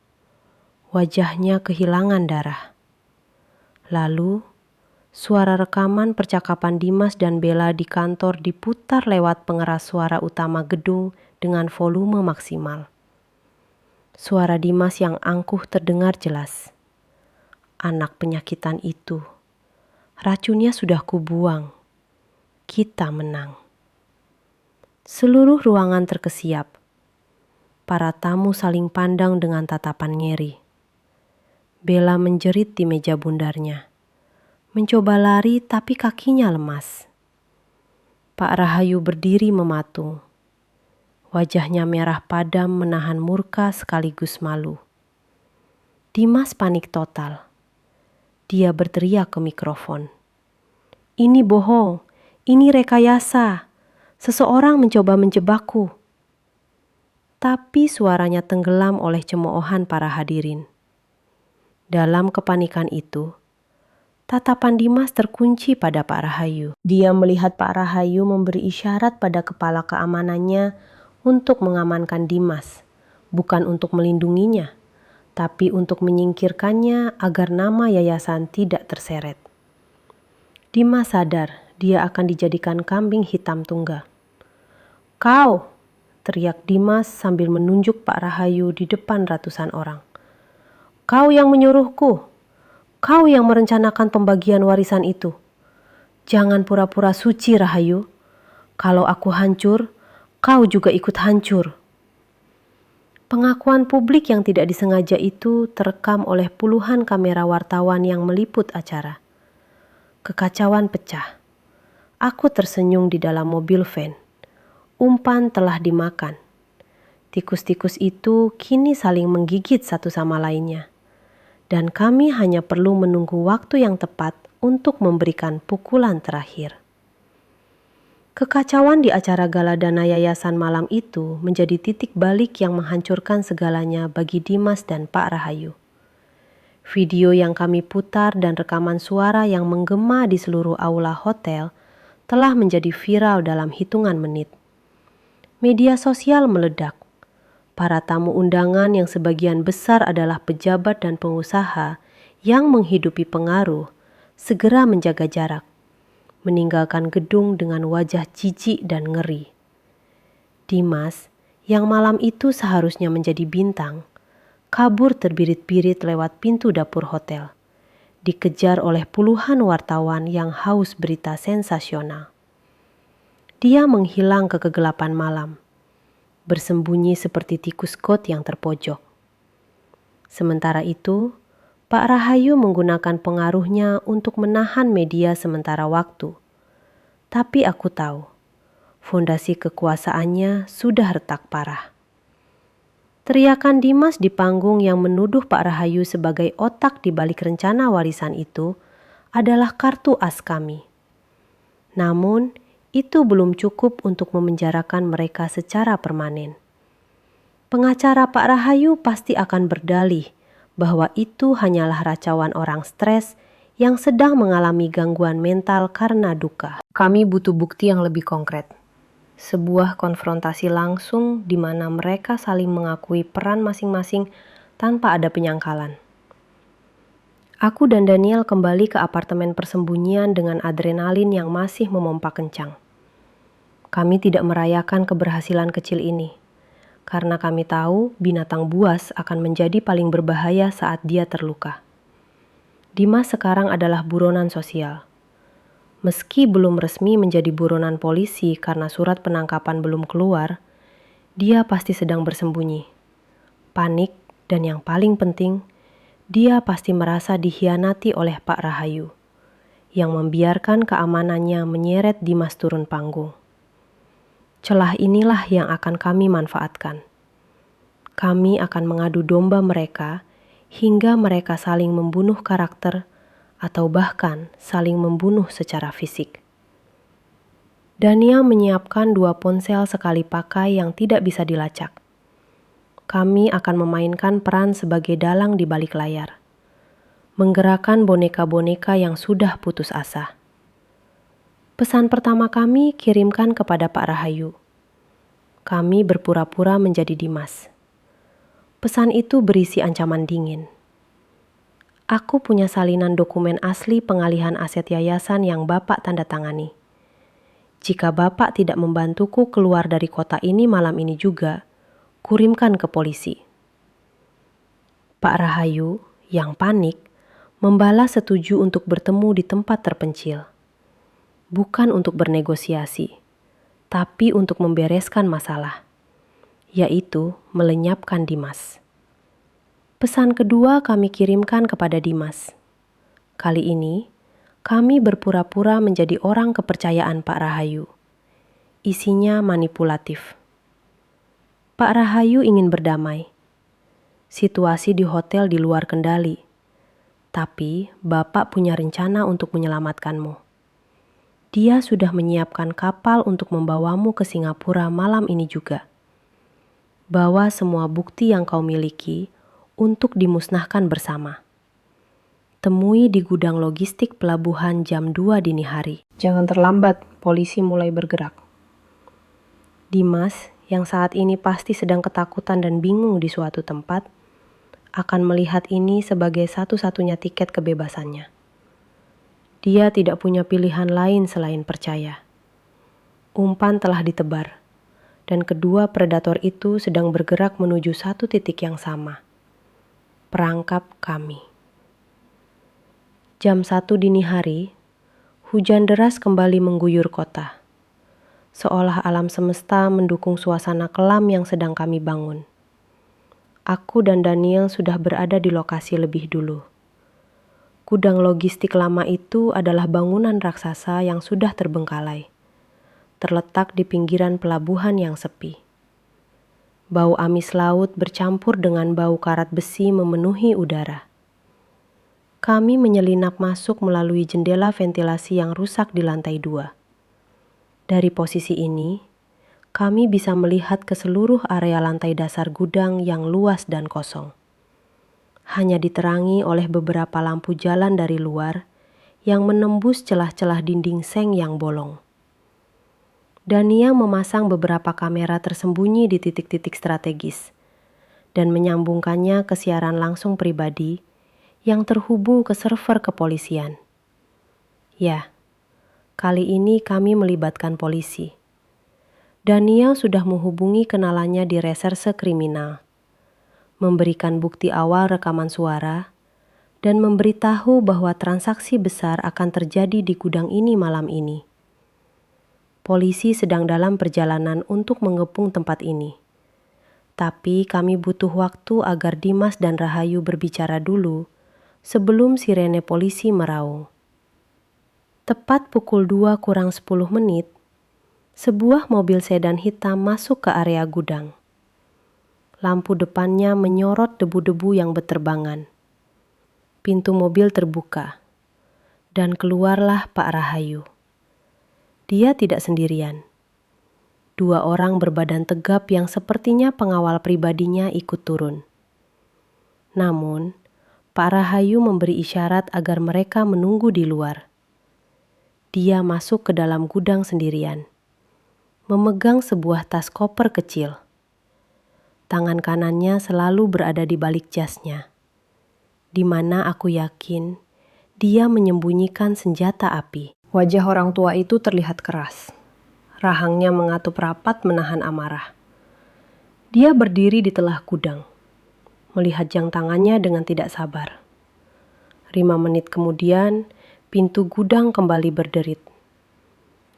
Wajahnya kehilangan darah. Lalu, Suara rekaman percakapan Dimas dan Bella di kantor diputar lewat pengeras suara utama gedung dengan volume maksimal. Suara Dimas yang angkuh terdengar jelas. Anak penyakitan itu. Racunnya sudah kubuang. Kita menang. Seluruh ruangan terkesiap. Para tamu saling pandang dengan tatapan ngeri. Bella menjerit di meja bundarnya. Mencoba lari tapi kakinya lemas. Pak Rahayu berdiri mematung. Wajahnya merah padam menahan murka sekaligus malu. Dimas panik total. Dia berteriak ke mikrofon. Ini bohong, ini rekayasa. Seseorang mencoba menjebakku. Tapi suaranya tenggelam oleh cemoohan para hadirin. Dalam kepanikan itu, tatapan Dimas terkunci pada Pak Rahayu. Dia melihat Pak Rahayu memberi isyarat pada kepala keamanannya untuk mengamankan Dimas, bukan untuk melindunginya, tapi untuk menyingkirkannya agar nama yayasan tidak terseret. Dimas sadar dia akan dijadikan kambing hitam tunggal. Kau! Teriak Dimas sambil menunjuk Pak Rahayu di depan ratusan orang. Kau yang menyuruhku. Kau yang merencanakan pembagian warisan itu. Jangan pura-pura suci, Rahayu. Kalau aku hancur, kau juga ikut hancur. Pengakuan publik yang tidak disengaja itu terekam oleh puluhan kamera wartawan yang meliput acara. Kekacauan pecah. Aku tersenyum di dalam mobil van. Umpan telah dimakan. Tikus-tikus itu kini saling menggigit satu sama lainnya. Dan kami hanya perlu menunggu waktu yang tepat untuk memberikan pukulan terakhir. Kekacauan di acara gala dana yayasan malam itu menjadi titik balik yang menghancurkan segalanya bagi Dimas dan Pak Rahayu. Video yang kami putar dan rekaman suara yang menggema di seluruh aula hotel telah menjadi viral dalam hitungan menit. Media sosial meledak. Para tamu undangan yang sebagian besar adalah pejabat dan pengusaha yang menghidupi pengaruh segera menjaga jarak, meninggalkan gedung dengan wajah jijik dan ngeri. Dimas, yang malam itu seharusnya menjadi bintang, kabur terbirit-birit lewat pintu dapur hotel, dikejar oleh puluhan wartawan yang haus berita sensasional. Dia menghilang ke kegelapan malam, bersembunyi seperti tikus got yang terpojok. Sementara itu, Pak Rahayu menggunakan pengaruhnya untuk menahan media sementara waktu. Tapi aku tahu, fondasi kekuasaannya sudah retak parah. Teriakan Dimas di panggung yang menuduh Pak Rahayu sebagai otak di balik rencana warisan itu adalah kartu as kami. Namun, itu belum cukup untuk memenjarakan mereka secara permanen. Pengacara Pak Rahayu pasti akan berdalih bahwa itu hanyalah racauan orang stres yang sedang mengalami gangguan mental karena duka. Kami butuh bukti yang lebih konkret. Sebuah konfrontasi langsung di mana mereka saling mengakui peran masing-masing tanpa ada penyangkalan. Aku dan Daniel kembali ke apartemen persembunyian dengan adrenalin yang masih memompa kencang. Kami tidak merayakan keberhasilan kecil ini, karena kami tahu binatang buas akan menjadi paling berbahaya saat dia terluka. Dimas sekarang adalah buronan sosial. Meski belum resmi menjadi buronan polisi karena surat penangkapan belum keluar, dia pasti sedang bersembunyi. Panik, dan yang paling penting, dia pasti merasa dikhianati oleh Pak Rahayu, yang membiarkan keamanannya menyeret Dimas turun panggung. Celah inilah yang akan kami manfaatkan. Kami akan mengadu domba mereka hingga mereka saling membunuh karakter atau bahkan saling membunuh secara fisik. Daniel menyiapkan 2 ponsel sekali pakai yang tidak bisa dilacak. Kami akan memainkan peran sebagai dalang di balik layar, menggerakkan boneka-boneka yang sudah putus asa. Pesan pertama kami kirimkan kepada Pak Rahayu. Kami berpura-pura menjadi Dimas. Pesan itu berisi ancaman dingin. Aku punya salinan dokumen asli pengalihan aset yayasan yang Bapak tanda tangani. Jika Bapak tidak membantuku keluar dari kota ini malam ini juga, kurimkan ke polisi. Pak Rahayu, yang panik, membalas setuju untuk bertemu di tempat terpencil. Bukan untuk bernegosiasi, tapi untuk membereskan masalah, yaitu melenyapkan Dimas. Pesan kedua kami kirimkan kepada Dimas. Kali ini, kami berpura-pura menjadi orang kepercayaan Pak Rahayu. Isinya manipulatif. Pak Rahayu ingin berdamai. Situasi di hotel di luar kendali. Tapi Bapak punya rencana untuk menyelamatkanmu. Dia sudah menyiapkan kapal untuk membawamu ke Singapura malam ini juga. Bawa semua bukti yang kau miliki untuk dimusnahkan bersama. Temui di gudang logistik pelabuhan jam 2 dini hari. Jangan terlambat, polisi mulai bergerak. Dimas, yang saat ini pasti sedang ketakutan dan bingung di suatu tempat, akan melihat ini sebagai satu-satunya tiket kebebasannya. Dia tidak punya pilihan lain selain percaya. Umpan telah ditebar, dan kedua predator itu sedang bergerak menuju satu titik yang sama. Perangkap kami. Jam 1 dini hari, hujan deras kembali mengguyur kota. Seolah alam semesta mendukung suasana kelam yang sedang kami bangun. Aku dan Daniel sudah berada di lokasi lebih dulu. Gudang logistik lama itu adalah bangunan raksasa yang sudah terbengkalai, terletak di pinggiran pelabuhan yang sepi. Bau amis laut bercampur dengan bau karat besi memenuhi udara. Kami menyelinap masuk melalui jendela ventilasi yang rusak di lantai 2. Dari posisi ini, kami bisa melihat ke seluruh area lantai dasar gudang yang luas dan kosong. Hanya diterangi oleh beberapa lampu jalan dari luar yang menembus celah-celah dinding seng yang bolong. Dania memasang beberapa kamera tersembunyi di titik-titik strategis dan menyambungkannya ke siaran langsung pribadi yang terhubung ke server kepolisian. Ya, kali ini kami melibatkan polisi. Daniel sudah menghubungi kenalannya di reserse kriminal, memberikan bukti awal rekaman suara, dan memberitahu bahwa transaksi besar akan terjadi di gudang ini malam ini. Polisi sedang dalam perjalanan untuk mengepung tempat ini. Tapi kami butuh waktu agar Dimas dan Rahayu berbicara dulu sebelum sirene polisi meraung. Tepat pukul 2 kurang 10 menit, sebuah mobil sedan hitam masuk ke area gudang. Lampu depannya menyorot debu-debu yang berterbangan. Pintu mobil terbuka, dan keluarlah Pak Rahayu. Dia tidak sendirian. 2 orang berbadan tegap yang sepertinya pengawal pribadinya ikut turun. Namun, Pak Rahayu memberi isyarat agar mereka menunggu di luar. Dia masuk ke dalam gudang sendirian, memegang sebuah tas koper kecil. Tangan kanannya selalu berada di balik jasnya, di mana aku yakin dia menyembunyikan senjata api. Wajah orang tua itu terlihat keras. Rahangnya mengatup rapat menahan amarah. Dia berdiri di telah gudang, melihat jam tangannya dengan tidak sabar. 5 menit kemudian, pintu gudang kembali berderit.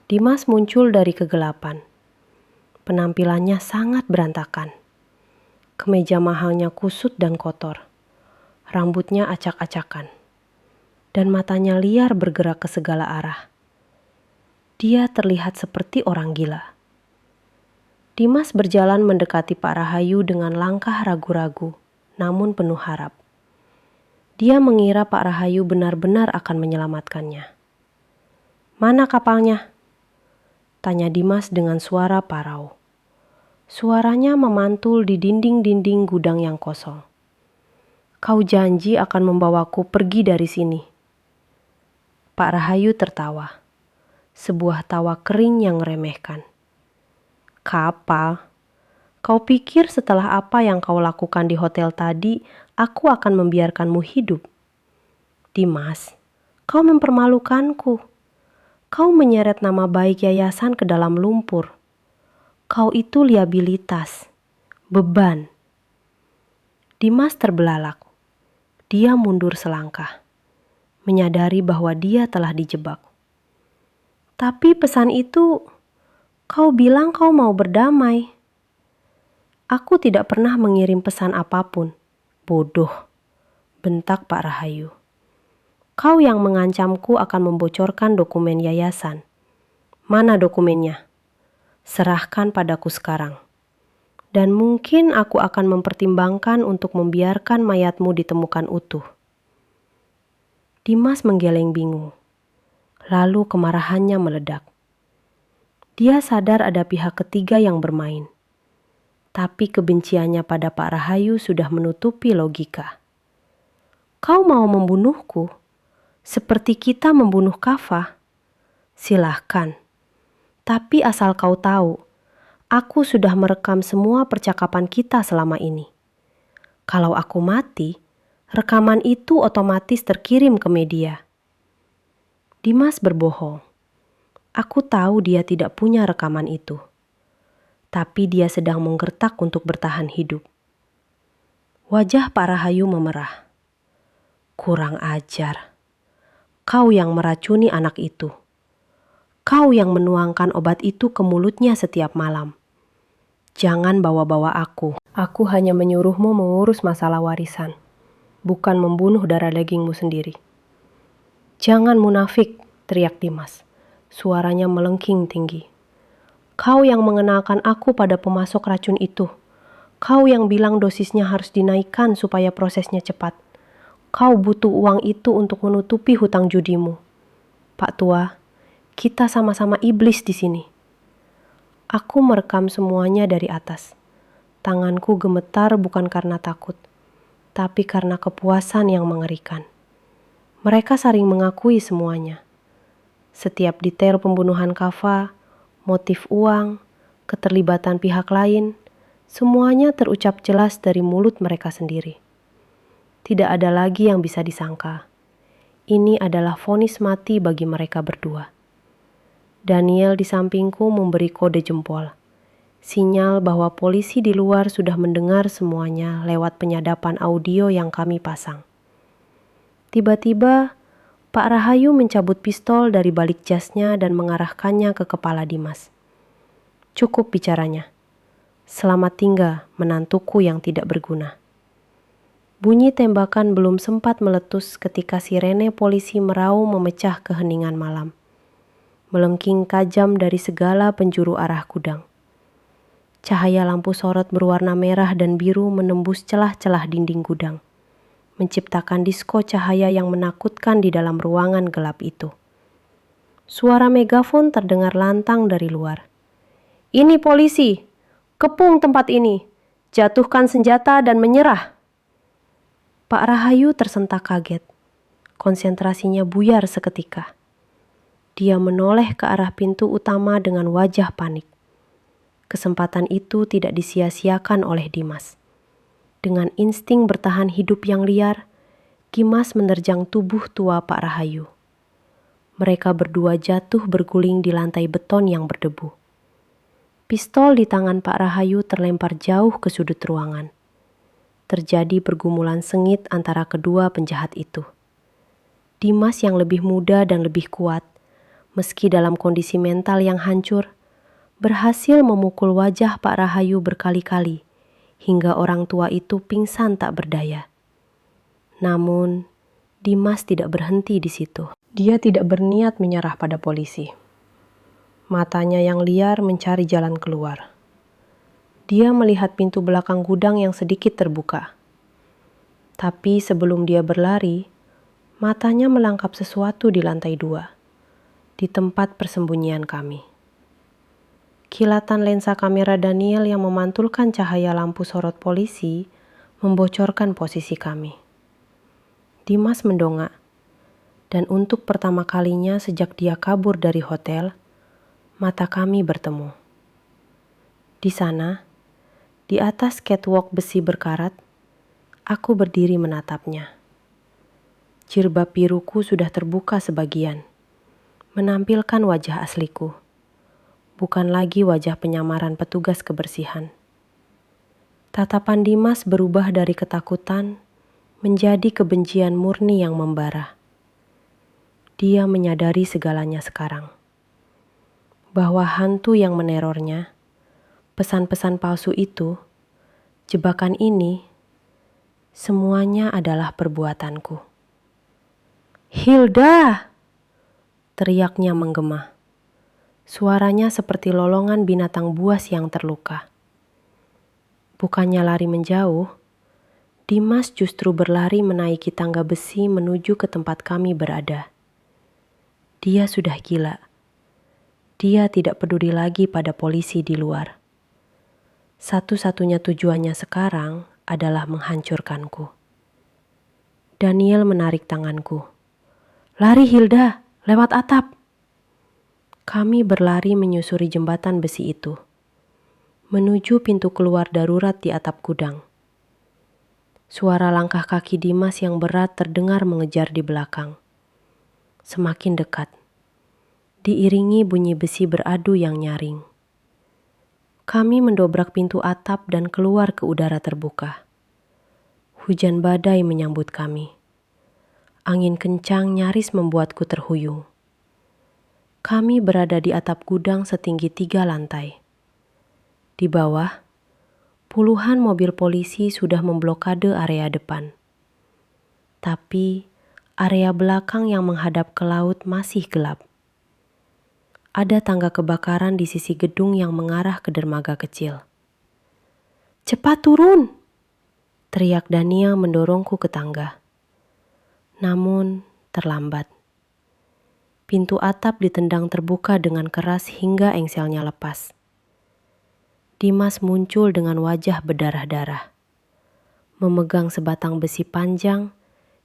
Dimas muncul dari kegelapan. Penampilannya sangat berantakan. Kemeja mahalnya kusut dan kotor. Rambutnya acak-acakan. Dan matanya liar bergerak ke segala arah. Dia terlihat seperti orang gila. Dimas berjalan mendekati Pak Rahayu dengan langkah ragu-ragu, namun penuh harap. Dia mengira Pak Rahayu benar-benar akan menyelamatkannya. "Mana kapalnya?" tanya Dimas dengan suara parau. Suaranya memantul di dinding-dinding gudang yang kosong. "Kau janji akan membawaku pergi dari sini." Pak Rahayu tertawa. Sebuah tawa kering yang meremehkan. "Kapal? Kau pikir setelah apa yang kau lakukan di hotel tadi, aku akan membiarkanmu hidup? Dimas, kau mempermalukanku. Kau menyeret nama baik yayasan ke dalam lumpur. Kau itu liabilitas, beban. Dimas terbelalak. Dia mundur selangkah, menyadari bahwa dia telah dijebak. Tapi pesan itu, kau bilang kau mau berdamai. Aku tidak pernah mengirim pesan apapun. Bodoh, bentak Pak Rahayu. Kau yang mengancamku akan membocorkan dokumen yayasan. Mana dokumennya? Serahkan padaku sekarang. Dan mungkin aku akan mempertimbangkan untuk membiarkan mayatmu ditemukan utuh. Dimas menggeleng bingung. Lalu kemarahannya meledak. Dia sadar ada pihak ketiga yang bermain. Tapi kebenciannya pada Pak Rahayu sudah menutupi logika. Kau mau membunuhku? Seperti kita membunuh Kava? Silahkan. Tapi asal kau tahu, aku sudah merekam semua percakapan kita selama ini. Kalau aku mati, rekaman itu otomatis terkirim ke media. Dimas berbohong. Aku tahu dia tidak punya rekaman itu. Tapi dia sedang menggertak untuk bertahan hidup. Wajah Pak Rahayu memerah. Kurang ajar. Kau yang meracuni anak itu. Kau yang menuangkan obat itu ke mulutnya setiap malam. Jangan bawa-bawa aku. Aku hanya menyuruhmu mengurus masalah warisan, bukan membunuh darah dagingmu sendiri. Jangan munafik, teriak Dimas. Suaranya melengking tinggi. Kau yang mengenalkan aku pada pemasok racun itu. Kau yang bilang dosisnya harus dinaikkan supaya prosesnya cepat. Kau butuh uang itu untuk menutupi hutang judimu. Pak Tua, kita sama-sama iblis di sini. Aku merekam semuanya dari atas. Tanganku gemetar bukan karena takut, tapi karena kepuasan yang mengerikan. Mereka saling mengakui semuanya. Setiap detail pembunuhan Kava, motif uang, keterlibatan pihak lain, semuanya terucap jelas dari mulut mereka sendiri. Tidak ada lagi yang bisa disangka. Ini adalah vonis mati bagi mereka berdua. Daniel di sampingku memberi kode jempol. Sinyal bahwa polisi di luar sudah mendengar semuanya lewat penyadapan audio yang kami pasang. Tiba-tiba, Pak Rahayu mencabut pistol dari balik jasnya dan mengarahkannya ke kepala Dimas. Cukup bicaranya. Selamat tinggal, menantuku yang tidak berguna. Bunyi tembakan belum sempat meletus ketika sirene polisi meraung memecah keheningan malam. Melengking tajam dari segala penjuru arah gudang. Cahaya lampu sorot berwarna merah dan biru menembus celah-celah dinding gudang, menciptakan disko cahaya yang menakutkan di dalam ruangan gelap itu. Suara megafon terdengar lantang dari luar. Ini polisi! Kepung tempat ini! Jatuhkan senjata dan menyerah! Pak Rahayu tersentak kaget. Konsentrasinya buyar seketika. Dia menoleh ke arah pintu utama dengan wajah panik. Kesempatan itu tidak disia-siakan oleh Dimas. Dengan insting bertahan hidup yang liar, Dimas menerjang tubuh tua Pak Rahayu. Mereka berdua jatuh berguling di lantai beton yang berdebu. Pistol di tangan Pak Rahayu terlempar jauh ke sudut ruangan. Terjadi pergumulan sengit antara kedua penjahat itu. Dimas yang lebih muda dan lebih kuat, meski dalam kondisi mental yang hancur, berhasil memukul wajah Pak Rahayu berkali-kali, hingga orang tua itu pingsan tak berdaya. Namun, Dimas tidak berhenti di situ. Dia tidak berniat menyerah pada polisi. Matanya yang liar mencari jalan keluar. Dia melihat pintu belakang gudang yang sedikit terbuka. Tapi sebelum dia berlari, matanya melangkap sesuatu di lantai 2, di tempat persembunyian kami. Kilatan lensa kamera Daniel yang memantulkan cahaya lampu sorot polisi membocorkan posisi kami. Dimas mendongak, dan untuk pertama kalinya sejak dia kabur dari hotel, mata kami bertemu. Di sana, di atas catwalk besi berkarat, aku berdiri menatapnya. Jilbab biruku sudah terbuka sebagian, menampilkan wajah asliku. Bukan lagi wajah penyamaran petugas kebersihan. Tatapan Dimas berubah dari ketakutan menjadi kebencian murni yang membara. Dia menyadari segalanya sekarang. Bahwa hantu yang menerornya, pesan-pesan palsu itu, jebakan ini, semuanya adalah perbuatanku. "Hilda!" teriaknya menggema. Suaranya seperti lolongan binatang buas yang terluka. Bukannya lari menjauh, Dimas justru berlari menaiki tangga besi menuju ke tempat kami berada. Dia sudah gila. Dia tidak peduli lagi pada polisi di luar. Satu-satunya tujuannya sekarang adalah menghancurkanku. Daniel menarik tanganku. "Lari Hilda, lewat atap." Kami berlari menyusuri jembatan besi itu, menuju pintu keluar darurat di atap gudang. Suara langkah kaki Dimas yang berat terdengar mengejar di belakang. Semakin dekat, diiringi bunyi besi beradu yang nyaring. Kami mendobrak pintu atap dan keluar ke udara terbuka. Hujan badai menyambut kami. Angin kencang nyaris membuatku terhuyung. Kami berada di atap gudang setinggi 3 lantai. Di bawah, puluhan mobil polisi sudah memblokade area depan. Tapi, area belakang yang menghadap ke laut masih gelap. Ada tangga kebakaran di sisi gedung yang mengarah ke dermaga kecil. "Cepat turun!" teriak Daniel mendorongku ke tangga. Namun, terlambat. Pintu atap ditendang terbuka dengan keras hingga engselnya lepas. Dimas muncul dengan wajah berdarah-darah, memegang sebatang besi panjang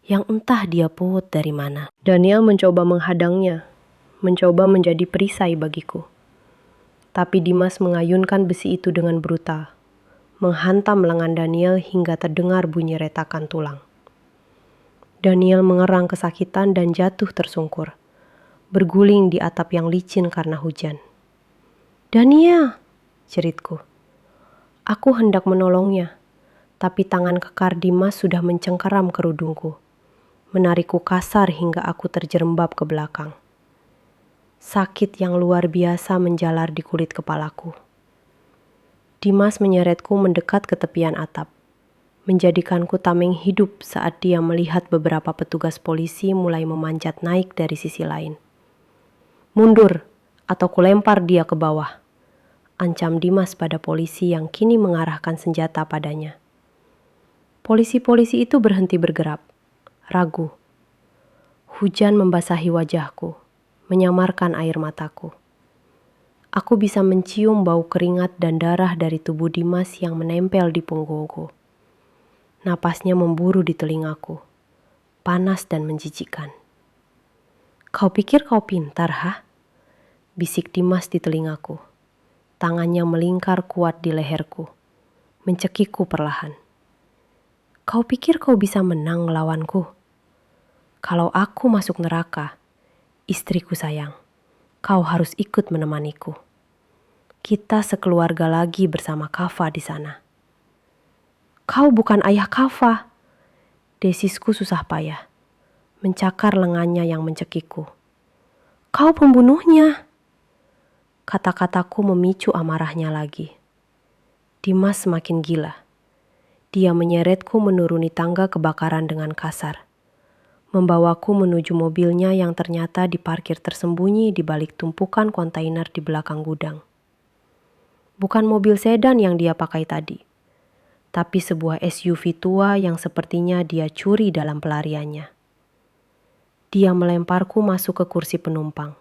yang entah dia pungut dari mana. Daniel mencoba menghadangnya, mencoba menjadi perisai bagiku. Tapi Dimas mengayunkan besi itu dengan brutal, menghantam lengan Daniel hingga terdengar bunyi retakan tulang. Daniel mengerang kesakitan dan jatuh tersungkur, berguling di atap yang licin karena hujan. "Daniel!" jeritku. Aku hendak menolongnya, tapi tangan kekar Dimas sudah mencengkeram kerudungku, menarikku kasar hingga aku terjerembab ke belakang. Sakit yang luar biasa menjalar di kulit kepalaku. Dimas menyeretku mendekat ke tepian atap, menjadikanku tameng hidup saat dia melihat beberapa petugas polisi mulai memanjat naik dari sisi lain. "Mundur, atau kulempar dia ke bawah," ancam Dimas pada polisi yang kini mengarahkan senjata padanya. Polisi-polisi itu berhenti bergerak, ragu. Hujan membasahi wajahku, menyamarkan air mataku. Aku bisa mencium bau keringat dan darah dari tubuh Dimas yang menempel di punggungku. Napasnya memburu di telingaku, panas dan menjijikkan. "Kau pikir kau pintar, ha?" bisik Dimas di telingaku. Tangannya melingkar kuat di leherku, mencekikku perlahan. "Kau pikir kau bisa menang melawanku? Kalau aku masuk neraka, istriku sayang, kau harus ikut menemaniku. Kita sekeluarga lagi bersama Kava di sana." "Kau bukan ayah Kava," desisku susah payah, mencakar lengannya yang mencekikku. "Kau pembunuhnya." Kata-kataku memicu amarahnya lagi. Dimas semakin gila. Dia menyeretku menuruni tangga kebakaran dengan kasar, membawaku menuju mobilnya yang ternyata diparkir tersembunyi di balik tumpukan kontainer di belakang gudang. Bukan mobil sedan yang dia pakai tadi, tapi sebuah SUV tua yang sepertinya dia curi dalam pelariannya. Dia melemparku masuk ke kursi penumpang,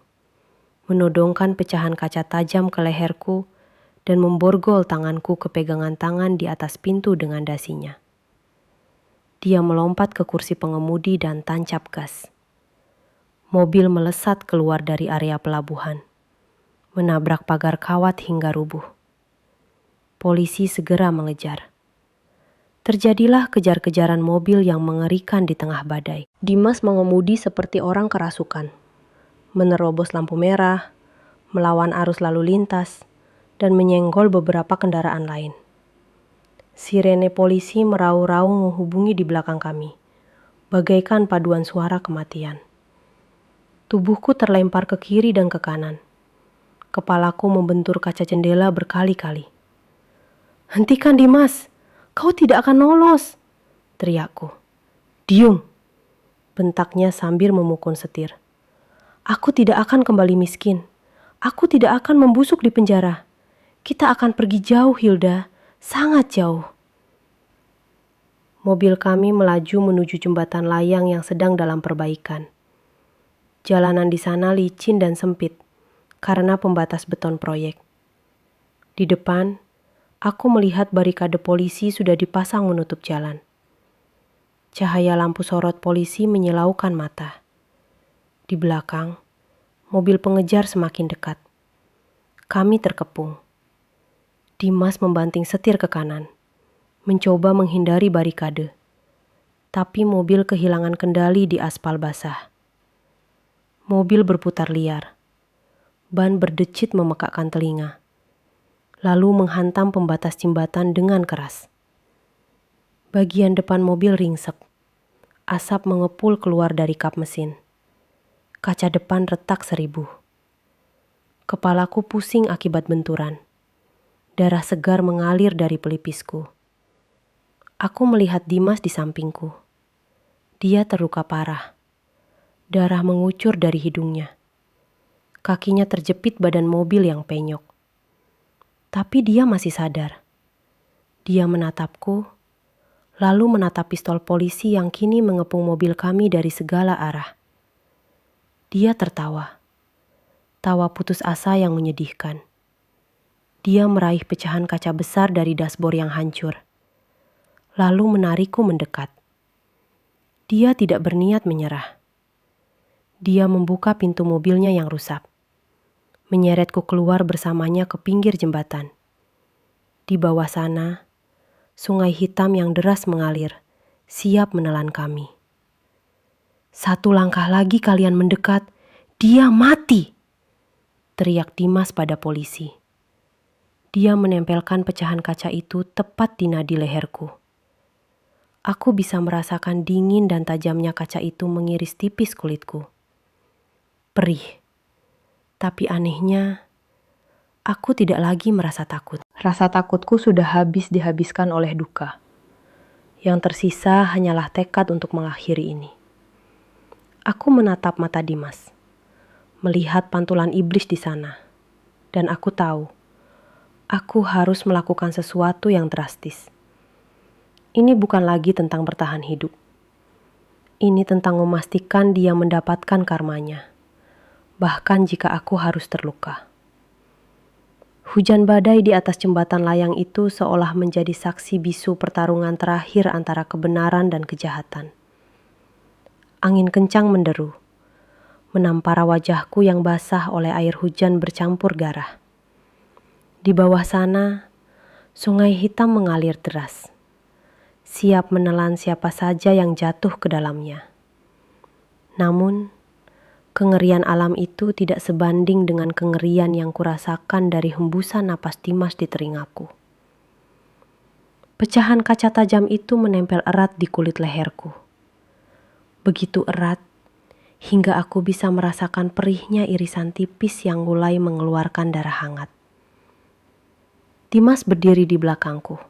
menodongkan pecahan kaca tajam ke leherku dan memborgol tanganku ke pegangan tangan di atas pintu dengan dasinya. Dia melompat ke kursi pengemudi dan tancap gas. Mobil melesat keluar dari area pelabuhan, menabrak pagar kawat hingga rubuh. Polisi segera mengejar. Terjadilah kejar-kejaran mobil yang mengerikan di tengah badai. Dimas mengemudi seperti orang kerasukan, menerobos lampu merah, melawan arus lalu lintas, dan menyenggol beberapa kendaraan lain. Sirene polisi meraung-raung menghubungi di belakang kami, bagaikan paduan suara kematian. Tubuhku terlempar ke kiri dan ke kanan. Kepalaku membentur kaca jendela berkali-kali. "Hentikan, Dimas! Kau tidak akan lolos!" teriakku. "Diam!" bentaknya sambil memukul setir. "Aku tidak akan kembali miskin. Aku tidak akan membusuk di penjara. Kita akan pergi jauh, Hilda. Sangat jauh." Mobil kami melaju menuju jembatan layang yang sedang dalam perbaikan. Jalanan di sana licin dan sempit karena pembatas beton proyek. Di depan, aku melihat barikade polisi sudah dipasang menutup jalan. Cahaya lampu sorot polisi menyilaukan mata. Di belakang, mobil pengejar semakin dekat. Kami terkepung. Dimas membanting setir ke kanan, mencoba menghindari barikade. Tapi mobil kehilangan kendali di aspal basah. Mobil berputar liar. Ban berdecit memekakkan telinga. Lalu menghantam pembatas jembatan dengan keras. Bagian depan mobil ringsek. Asap mengepul keluar dari kap mesin. Kaca depan retak 1000. Kepalaku pusing akibat benturan. Darah segar mengalir dari pelipisku. Aku melihat Dimas di sampingku. Dia terluka parah. Darah mengucur dari hidungnya. Kakinya terjepit badan mobil yang penyok. Tapi dia masih sadar. Dia menatapku, lalu menatap pistol polisi yang kini mengepung mobil kami dari segala arah. Dia tertawa. Tawa putus asa yang menyedihkan. Dia meraih pecahan kaca besar dari dashboard yang hancur. Lalu menarikku mendekat. Dia tidak berniat menyerah. Dia membuka pintu mobilnya yang rusak. Menyeretku keluar bersamanya ke pinggir jembatan. Di bawah sana, sungai hitam yang deras mengalir, siap menelan kami. "Satu langkah lagi kalian mendekat, dia mati!" teriak Dimas pada polisi. Dia menempelkan pecahan kaca itu tepat di nadi leherku. Aku bisa merasakan dingin dan tajamnya kaca itu mengiris tipis kulitku. Perih. Tapi anehnya, aku tidak lagi merasa takut. Rasa takutku sudah habis dihabiskan oleh duka. Yang tersisa hanyalah tekad untuk mengakhiri ini. Aku menatap mata Dimas, melihat pantulan iblis di sana. Dan aku tahu, aku harus melakukan sesuatu yang drastis. Ini bukan lagi tentang bertahan hidup. Ini tentang memastikan dia mendapatkan karmanya. Bahkan jika aku harus terluka. Hujan badai di atas jembatan layang itu seolah menjadi saksi bisu pertarungan terakhir antara kebenaran dan kejahatan. Angin kencang menderu, menampar wajahku yang basah oleh air hujan bercampur garah. Di bawah sana, sungai hitam mengalir deras, siap menelan siapa saja yang jatuh ke dalamnya. Namun, kengerian alam itu tidak sebanding dengan kengerian yang kurasakan dari hembusan napas Dimas di telingaku. Pecahan kaca tajam itu menempel erat di kulit leherku. Begitu erat, hingga aku bisa merasakan perihnya irisan tipis yang mulai mengeluarkan darah hangat. Dimas berdiri di belakangku,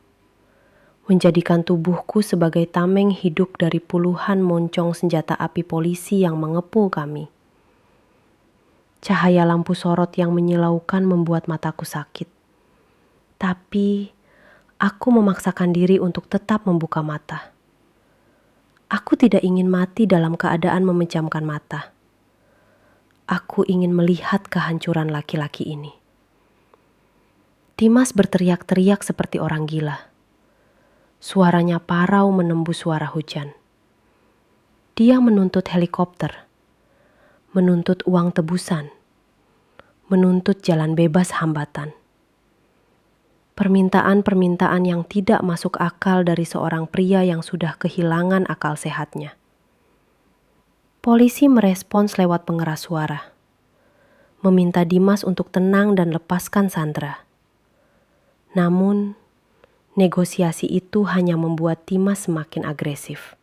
menjadikan tubuhku sebagai tameng hidup dari puluhan moncong senjata api polisi yang mengepung kami. Cahaya lampu sorot yang menyilaukan membuat mataku sakit. Tapi, aku memaksakan diri untuk tetap membuka mata. Aku tidak ingin mati dalam keadaan memejamkan mata. Aku ingin melihat kehancuran laki-laki ini. Dimas berteriak-teriak seperti orang gila. Suaranya parau menembus suara hujan. Dia menuntut helikopter, menuntut uang tebusan, menuntut jalan bebas hambatan. Permintaan-permintaan yang tidak masuk akal dari seorang pria yang sudah kehilangan akal sehatnya. Polisi merespons lewat pengeras suara, meminta Dimas untuk tenang dan lepaskan Sandra. Namun, negosiasi itu hanya membuat Dimas semakin agresif.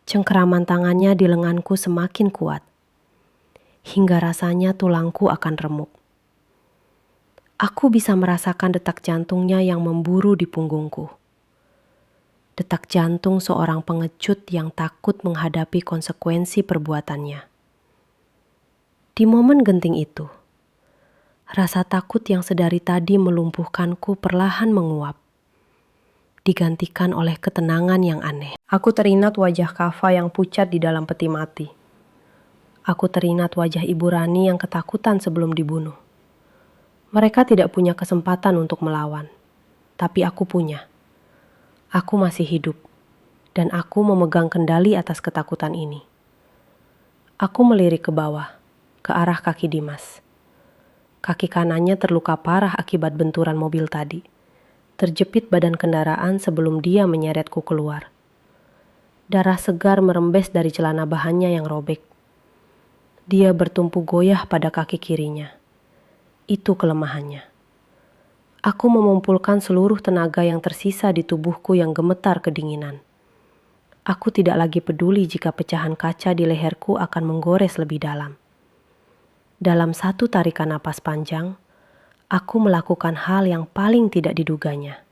Cengkeraman tangannya di lenganku semakin kuat, hingga rasanya tulangku akan remuk. Aku bisa merasakan detak jantungnya yang memburu di punggungku. Detak jantung seorang pengecut yang takut menghadapi konsekuensi perbuatannya. Di momen genting itu, rasa takut yang sedari tadi melumpuhkanku perlahan menguap, digantikan oleh ketenangan yang aneh. Aku teringat wajah Kava yang pucat di dalam peti mati. Aku teringat wajah Ibu Rani yang ketakutan sebelum dibunuh. Mereka tidak punya kesempatan untuk melawan, tapi aku punya. Aku masih hidup, dan aku memegang kendali atas ketakutan ini. Aku melirik ke bawah, ke arah kaki Dimas. Kaki kanannya terluka parah akibat benturan mobil tadi. Terjepit badan kendaraan sebelum dia menyeretku keluar. Darah segar merembes dari celana bahannya yang robek. Dia bertumpu goyah pada kaki kirinya. Itu kelemahannya. Aku memumpulkan seluruh tenaga yang tersisa di tubuhku yang gemetar kedinginan. Aku tidak lagi peduli jika pecahan kaca di leherku akan menggores lebih dalam. Dalam satu tarikan napas panjang, aku melakukan hal yang paling tidak diduganya.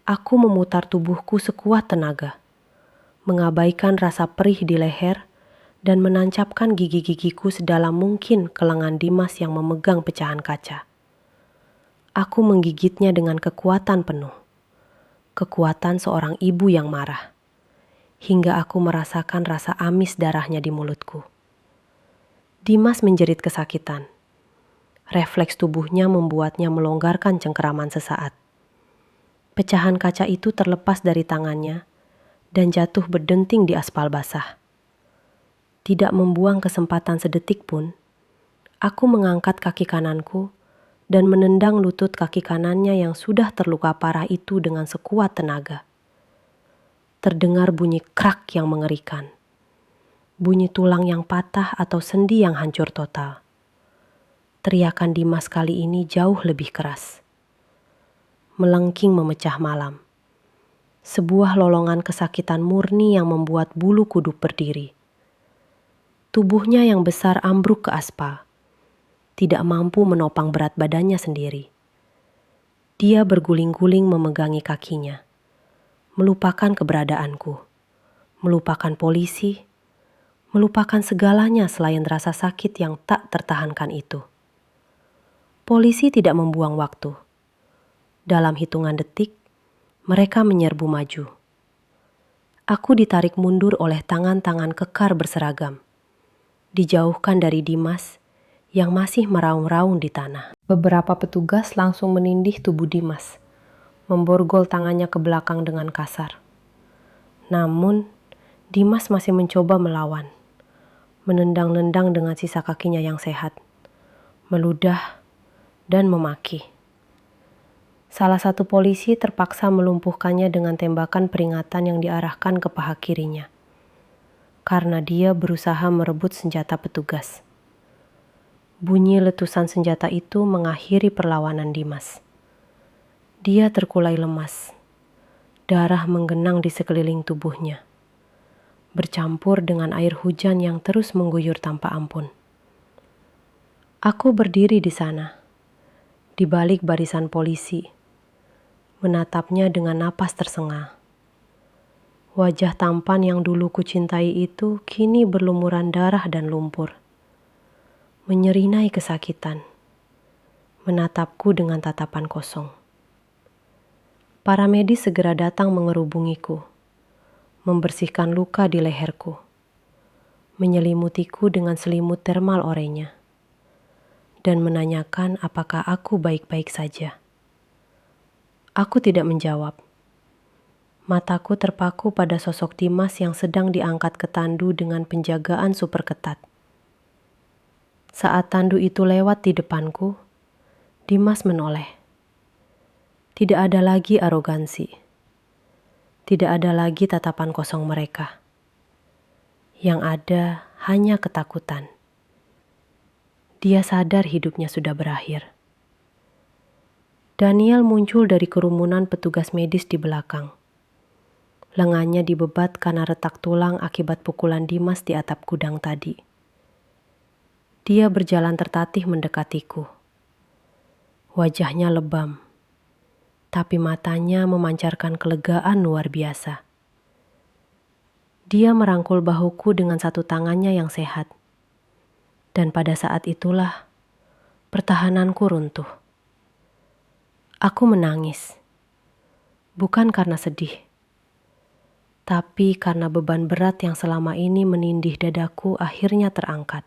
Aku memutar tubuhku sekuat tenaga, mengabaikan rasa perih di leher, dan menancapkan gigi-gigiku sedalam mungkin ke lengan Dimas yang memegang pecahan kaca. Aku menggigitnya dengan kekuatan penuh, kekuatan seorang ibu yang marah, hingga aku merasakan rasa amis darahnya di mulutku. Dimas menjerit kesakitan. Refleks tubuhnya membuatnya melonggarkan cengkeraman sesaat. Pecahan kaca itu terlepas dari tangannya dan jatuh berdenting di aspal basah. Tidak membuang kesempatan sedetik pun, aku mengangkat kaki kananku dan menendang lutut kaki kanannya yang sudah terluka parah itu dengan sekuat tenaga. Terdengar bunyi krak yang mengerikan. Bunyi tulang yang patah atau sendi yang hancur total. Teriakan Dimas kali ini jauh lebih keras. Melengking memecah malam. Sebuah lolongan kesakitan murni yang membuat bulu kuduk berdiri. Tubuhnya yang besar ambruk ke aspal, tidak mampu menopang berat badannya sendiri. Dia berguling-guling memegangi kakinya, melupakan keberadaanku, melupakan polisi, melupakan segalanya selain rasa sakit yang tak tertahankan itu. Polisi tidak membuang waktu. Dalam hitungan detik, mereka menyerbu maju. Aku ditarik mundur oleh tangan-tangan kekar berseragam. Dijauhkan dari Dimas yang masih meraung-raung di tanah. Beberapa petugas langsung menindih tubuh Dimas, memborgol tangannya ke belakang dengan kasar. Namun, Dimas masih mencoba melawan, menendang-nendang dengan sisa kakinya yang sehat, meludah, dan memaki. Salah satu polisi terpaksa melumpuhkannya dengan tembakan peringatan yang diarahkan ke paha kirinya, karena dia berusaha merebut senjata petugas. Bunyi letusan senjata itu mengakhiri perlawanan Dimas. Dia terkulai lemas. Darah menggenang di sekeliling tubuhnya, bercampur dengan air hujan yang terus mengguyur tanpa ampun. Aku berdiri di sana, di balik barisan polisi, menatapnya dengan napas tersengal. Wajah tampan yang dulu kucintai itu kini berlumuran darah dan lumpur. Menyerinai kesakitan, menatapku dengan tatapan kosong. Para medis segera datang mengerubungiku, membersihkan luka di leherku, menyelimutiku dengan selimut termal oranye, dan menanyakan apakah aku baik-baik saja. Aku tidak menjawab. Mataku terpaku pada sosok Dimas yang sedang diangkat ke tandu dengan penjagaan super ketat. Saat tandu itu lewat di depanku, Dimas menoleh. Tidak ada lagi arogansi. Tidak ada lagi tatapan kosong mereka. Yang ada hanya ketakutan. Dia sadar hidupnya sudah berakhir. Daniel muncul dari kerumunan petugas medis di belakang. Lengannya dibebat karena retak tulang akibat pukulan Dimas di atap gudang tadi. Dia berjalan tertatih mendekatiku. Wajahnya lebam, tapi matanya memancarkan kelegaan luar biasa. Dia merangkul bahuku dengan satu tangannya yang sehat. Dan pada saat itulah, pertahananku runtuh. Aku menangis. Bukan karena sedih, tapi karena beban berat yang selama ini menindih dadaku akhirnya terangkat.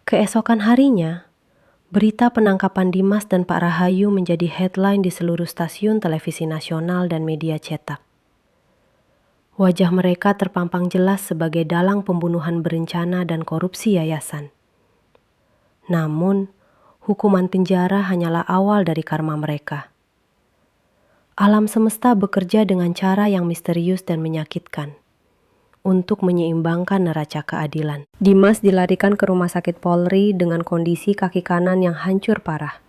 Keesokan harinya, berita penangkapan Dimas dan Pak Rahayu menjadi headline di seluruh stasiun televisi nasional dan media cetak. Wajah mereka terpampang jelas sebagai dalang pembunuhan berencana dan korupsi yayasan. Namun, hukuman penjara hanyalah awal dari karma mereka. Alam semesta bekerja dengan cara yang misterius dan menyakitkan untuk menyeimbangkan neraca keadilan. Dimas dilarikan ke rumah sakit Polri dengan kondisi kaki kanan yang hancur parah.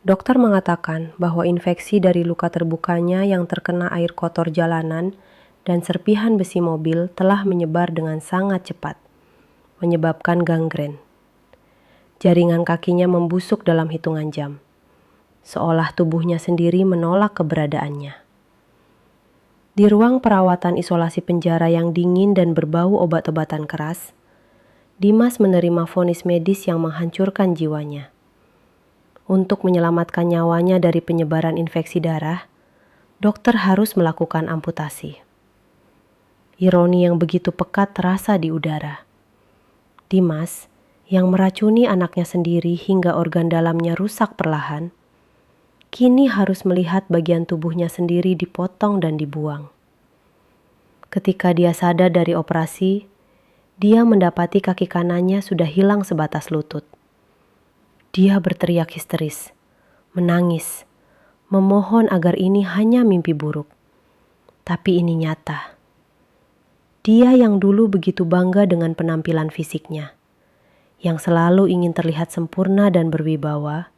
Dokter mengatakan bahwa infeksi dari luka terbukanya yang terkena air kotor jalanan dan serpihan besi mobil telah menyebar dengan sangat cepat, menyebabkan gangren. Jaringan kakinya membusuk dalam hitungan jam, seolah tubuhnya sendiri menolak keberadaannya. Di ruang perawatan isolasi penjara yang dingin dan berbau obat-obatan keras, Dimas menerima vonis medis yang menghancurkan jiwanya. Untuk menyelamatkan nyawanya dari penyebaran infeksi darah, dokter harus melakukan amputasi. Ironi yang begitu pekat terasa di udara. Dimas, yang meracuni anaknya sendiri hingga organ dalamnya rusak perlahan, kini harus melihat bagian tubuhnya sendiri dipotong dan dibuang. Ketika dia sadar dari operasi, dia mendapati kaki kanannya sudah hilang sebatas lutut. Dia berteriak histeris, menangis, memohon agar ini hanya mimpi buruk. Tapi ini nyata. Dia yang dulu begitu bangga dengan penampilan fisiknya, yang selalu ingin terlihat sempurna dan berwibawa,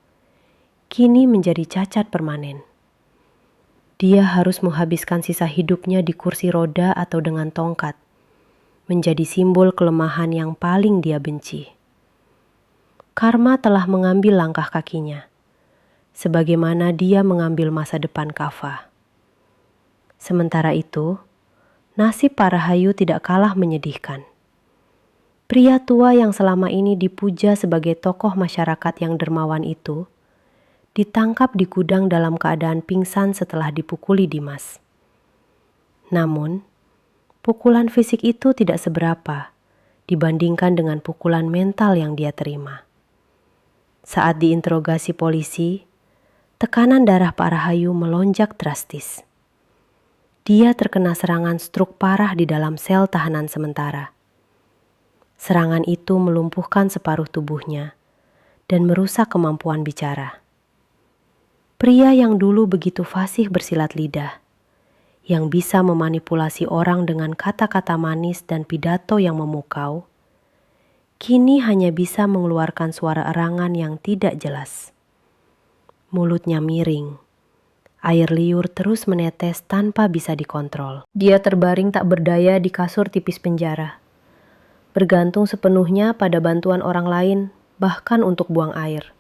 kini menjadi cacat permanen. Dia harus menghabiskan sisa hidupnya di kursi roda atau dengan tongkat, menjadi simbol kelemahan yang paling dia benci. Karma telah mengambil langkah kakinya, sebagaimana dia mengambil masa depan Kava. Sementara itu, nasib Pak Rahayu tidak kalah menyedihkan. Pria tua yang selama ini dipuja sebagai tokoh masyarakat yang dermawan itu ditangkap di gudang dalam keadaan pingsan setelah dipukuli Dimas. Namun, pukulan fisik itu tidak seberapa dibandingkan dengan pukulan mental yang dia terima. Saat diinterogasi polisi, tekanan darah Pak Rahayu melonjak drastis. Dia terkena serangan stroke parah di dalam sel tahanan sementara. Serangan itu melumpuhkan separuh tubuhnya dan merusak kemampuan bicara. Pria yang dulu begitu fasih bersilat lidah, yang bisa memanipulasi orang dengan kata-kata manis dan pidato yang memukau, kini hanya bisa mengeluarkan suara erangan yang tidak jelas. Mulutnya miring, air liur terus menetes tanpa bisa dikontrol. Dia terbaring tak berdaya di kasur tipis penjara, bergantung sepenuhnya pada bantuan orang lain, bahkan untuk buang air.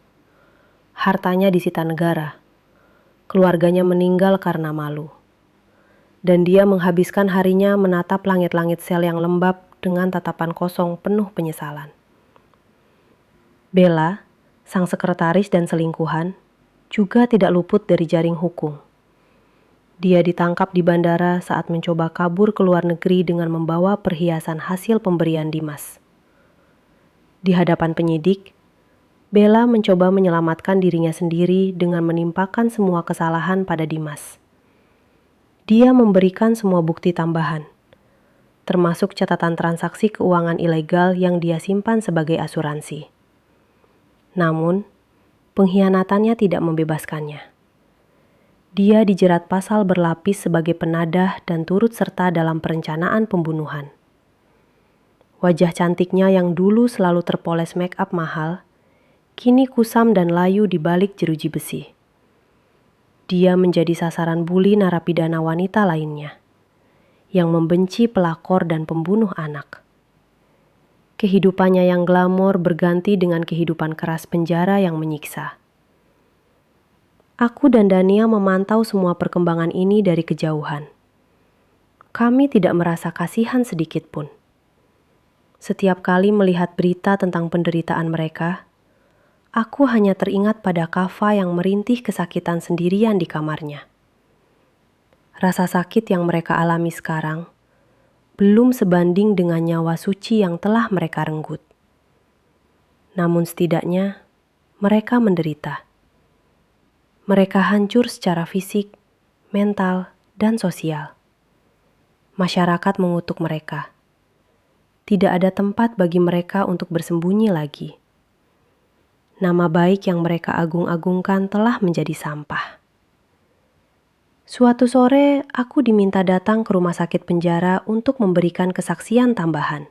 Hartanya disita negara. Keluarganya meninggal karena malu. Dan dia menghabiskan harinya menatap langit-langit sel yang lembab dengan tatapan kosong penuh penyesalan. Bella, sang sekretaris dan selingkuhan, juga tidak luput dari jaring hukum. Dia ditangkap di bandara saat mencoba kabur ke luar negeri dengan membawa perhiasan hasil pemberian Dimas. Di hadapan penyidik, Bella mencoba menyelamatkan dirinya sendiri dengan menimpakan semua kesalahan pada Dimas. Dia memberikan semua bukti tambahan, termasuk catatan transaksi keuangan ilegal yang dia simpan sebagai asuransi. Namun, Pengkhianatannya tidak membebaskannya. Dia dijerat pasal berlapis sebagai penadah dan turut serta dalam perencanaan pembunuhan. Wajah cantiknya yang dulu selalu terpoles make up mahal, kini kusam dan layu di balik jeruji besi. Dia menjadi sasaran buli narapidana wanita lainnya, yang membenci pelakor dan pembunuh anak. Kehidupannya yang glamor berganti dengan kehidupan keras penjara yang menyiksa. Aku dan Dania memantau semua perkembangan ini dari kejauhan. Kami tidak merasa kasihan sedikit pun. Setiap kali melihat berita tentang penderitaan mereka, aku hanya teringat pada Kava yang merintih kesakitan sendirian di kamarnya. Rasa sakit yang mereka alami sekarang belum sebanding dengan nyawa suci yang telah mereka renggut. Namun setidaknya mereka menderita. Mereka hancur secara fisik, mental, dan sosial. Masyarakat mengutuk mereka. Tidak ada tempat bagi mereka untuk bersembunyi lagi. Nama baik yang mereka agung-agungkan telah menjadi sampah. Suatu sore, aku diminta datang ke rumah sakit penjara untuk memberikan kesaksian tambahan.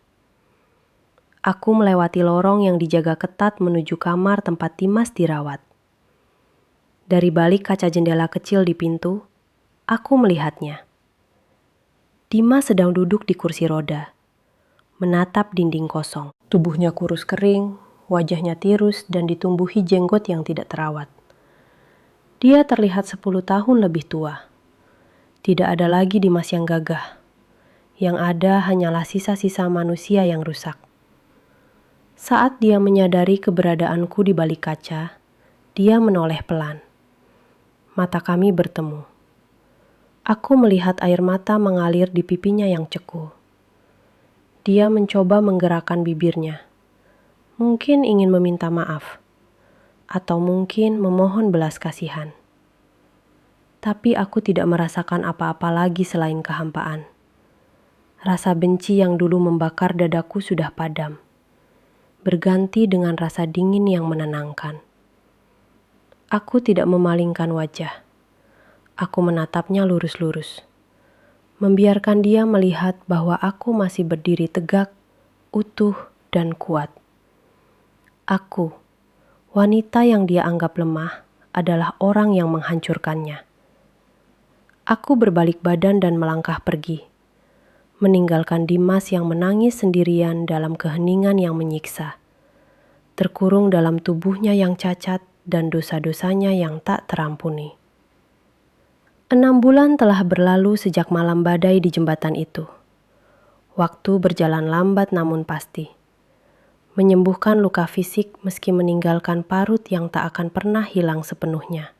Aku melewati lorong yang dijaga ketat menuju kamar tempat Dimas dirawat. Dari balik kaca jendela kecil di pintu, aku melihatnya. Dimas sedang duduk di kursi roda, menatap dinding kosong. Tubuhnya kurus kering, wajahnya tirus dan ditumbuhi jenggot yang tidak terawat. Dia terlihat 10 tahun lebih tua. Tidak ada lagi Dimas yang gagah. Yang ada hanyalah sisa-sisa manusia yang rusak. Saat dia menyadari keberadaanku di balik kaca, dia menoleh pelan. Mata kami bertemu. Aku melihat air mata mengalir di pipinya yang ceku. Dia mencoba menggerakkan bibirnya. Mungkin ingin meminta maaf. Atau mungkin memohon belas kasihan. Tapi aku tidak merasakan apa-apa lagi selain kehampaan. Rasa benci yang dulu membakar dadaku sudah padam. Berganti dengan rasa dingin yang menenangkan. Aku tidak memalingkan wajah. Aku menatapnya lurus-lurus. Membiarkan dia melihat bahwa aku masih berdiri tegak, utuh, dan kuat. Aku, wanita yang dia anggap lemah, adalah orang yang menghancurkannya. Aku berbalik badan dan melangkah pergi, meninggalkan Dimas yang menangis sendirian dalam keheningan yang menyiksa, terkurung dalam tubuhnya yang cacat dan dosa-dosanya yang tak terampuni. 6 bulan telah berlalu sejak malam badai di jembatan itu. Waktu berjalan lambat namun pasti. Menyembuhkan luka fisik meski meninggalkan parut yang tak akan pernah hilang sepenuhnya.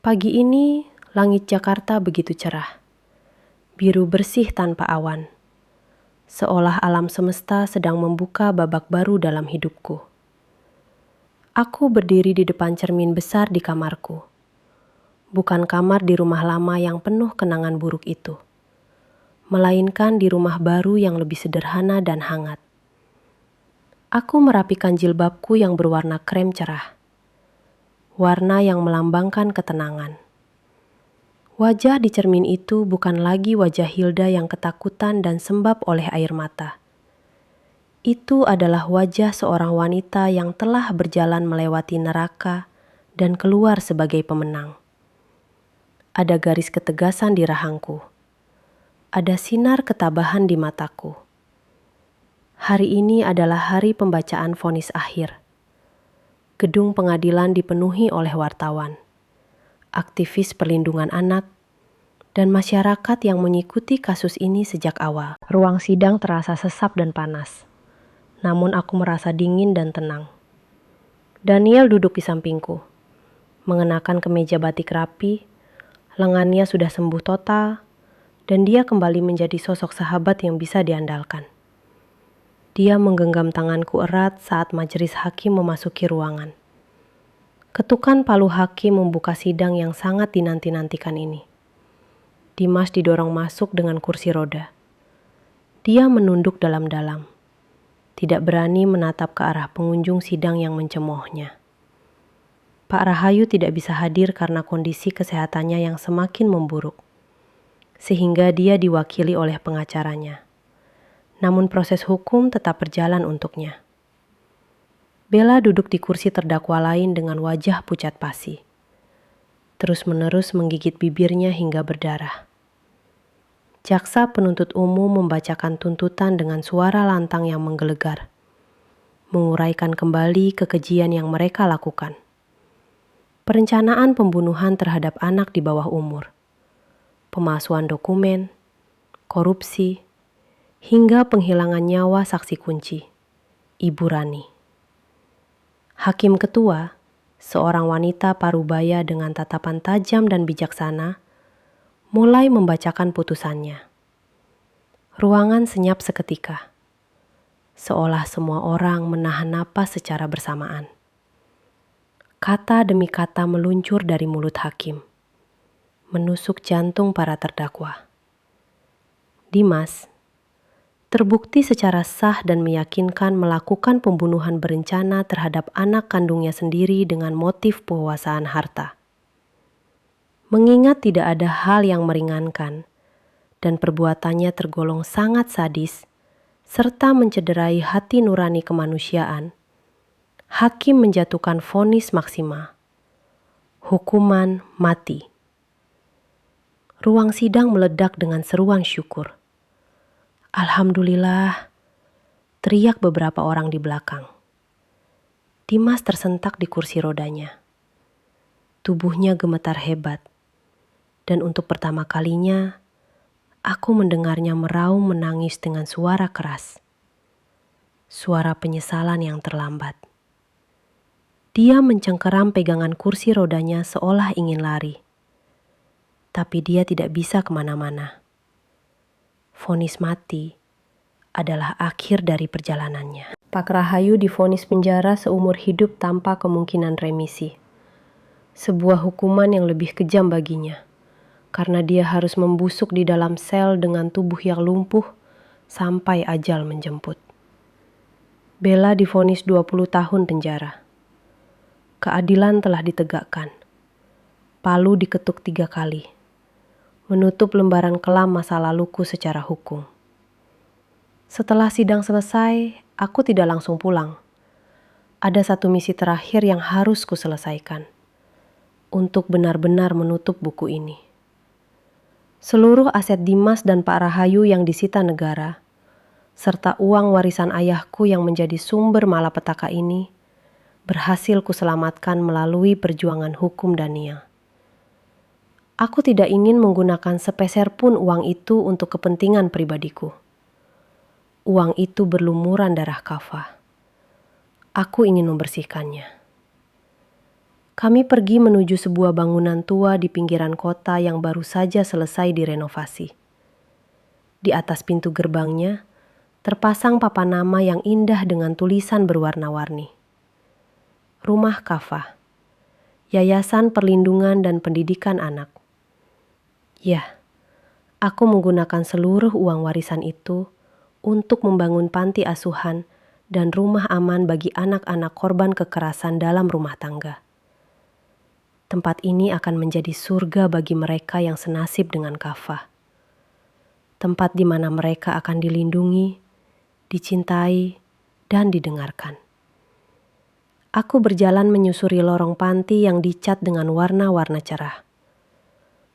Pagi ini, langit Jakarta begitu cerah. Biru bersih tanpa awan. Seolah alam semesta sedang membuka babak baru dalam hidupku. Aku berdiri di depan cermin besar di kamarku. Bukan kamar di rumah lama yang penuh kenangan buruk itu. Melainkan di rumah baru yang lebih sederhana dan hangat. Aku merapikan jilbabku yang berwarna krem cerah. Warna yang melambangkan ketenangan. Wajah di cermin itu bukan lagi wajah Hilda yang ketakutan dan sembab oleh air mata. Itu adalah wajah seorang wanita yang telah berjalan melewati neraka dan keluar sebagai pemenang. Ada garis ketegasan di rahangku. Ada sinar ketabahan di mataku. Hari ini adalah hari pembacaan vonis akhir. Gedung pengadilan dipenuhi oleh wartawan, aktivis perlindungan anak, dan masyarakat yang mengikuti kasus ini sejak awal. Ruang sidang terasa sesak dan panas. Namun aku merasa dingin dan tenang. Daniel duduk di sampingku, mengenakan kemeja batik rapi, lengannya sudah sembuh total, dan dia kembali menjadi sosok sahabat yang bisa diandalkan. Dia menggenggam tanganku erat saat majelis hakim memasuki ruangan. Ketukan palu hakim membuka sidang yang sangat dinanti-nantikan ini. Dimas didorong masuk dengan kursi roda. Dia menunduk dalam-dalam. Tidak berani menatap ke arah pengunjung sidang yang mencemoohnya. Pak Rahayu tidak bisa hadir karena kondisi kesehatannya yang semakin memburuk, sehingga dia diwakili oleh pengacaranya. Namun proses hukum tetap berjalan untuknya. Bella duduk di kursi terdakwa lain dengan wajah pucat pasi, terus-menerus menggigit bibirnya hingga berdarah. Jaksa penuntut umum membacakan tuntutan dengan suara lantang yang menggelegar, menguraikan kembali kekejian yang mereka lakukan. Perencanaan pembunuhan terhadap anak di bawah umur, pemalsuan dokumen, korupsi, hingga penghilangan nyawa saksi kunci, Ibu Rani. Hakim ketua, seorang wanita parubaya dengan tatapan tajam dan bijaksana, mulai membacakan putusannya. Ruangan senyap seketika, seolah semua orang menahan napas secara bersamaan. Kata demi kata meluncur dari mulut hakim, menusuk jantung para terdakwa. Dimas terbukti secara sah dan meyakinkan melakukan pembunuhan berencana terhadap anak kandungnya sendiri dengan motif penguasaan harta. Mengingat tidak ada hal yang meringankan dan perbuatannya tergolong sangat sadis serta mencederai hati nurani kemanusiaan, hakim menjatuhkan vonis maksima, hukuman mati. Ruang sidang meledak dengan seruan syukur. Alhamdulillah, teriak beberapa orang di belakang. Dimas tersentak di kursi rodanya. Tubuhnya gemetar hebat, dan untuk pertama kalinya, aku mendengarnya meraung menangis dengan suara keras. Suara penyesalan yang terlambat. Dia mencengkeram pegangan kursi rodanya seolah ingin lari. Tapi dia tidak bisa kemana-mana. Vonis mati adalah akhir dari perjalanannya. Pak Rahayu divonis penjara seumur hidup tanpa kemungkinan remisi. Sebuah hukuman yang lebih kejam baginya, karena dia harus membusuk di dalam sel dengan tubuh yang lumpuh sampai ajal menjemput. Bella divonis 20 tahun penjara. Keadilan telah ditegakkan. Palu diketuk 3 kali, menutup lembaran kelam masa laluku secara hukum. Setelah sidang selesai, aku tidak langsung pulang. Ada satu misi terakhir yang harus kuselesaikan, untuk benar-benar menutup buku ini. Seluruh aset Dimas dan Pak Rahayu yang disita negara, serta uang warisan ayahku yang menjadi sumber malapetaka ini, berhasil kuselamatkan melalui perjuangan hukum Daniel. Aku tidak ingin menggunakan sepeser pun uang itu untuk kepentingan pribadiku. Uang itu berlumuran darah Kava. Aku ingin membersihkannya. Kami pergi menuju sebuah bangunan tua di pinggiran kota yang baru saja selesai direnovasi. Di atas pintu gerbangnya, terpasang papan nama yang indah dengan tulisan berwarna-warni. Rumah Kava, Yayasan Perlindungan dan Pendidikan Anak. Ya, aku menggunakan seluruh uang warisan itu untuk membangun panti asuhan dan rumah aman bagi anak-anak korban kekerasan dalam rumah tangga. Tempat ini akan menjadi surga bagi mereka yang senasib dengan Kava. Tempat di mana mereka akan dilindungi, dicintai, dan didengarkan. Aku berjalan menyusuri lorong panti yang dicat dengan warna-warna cerah.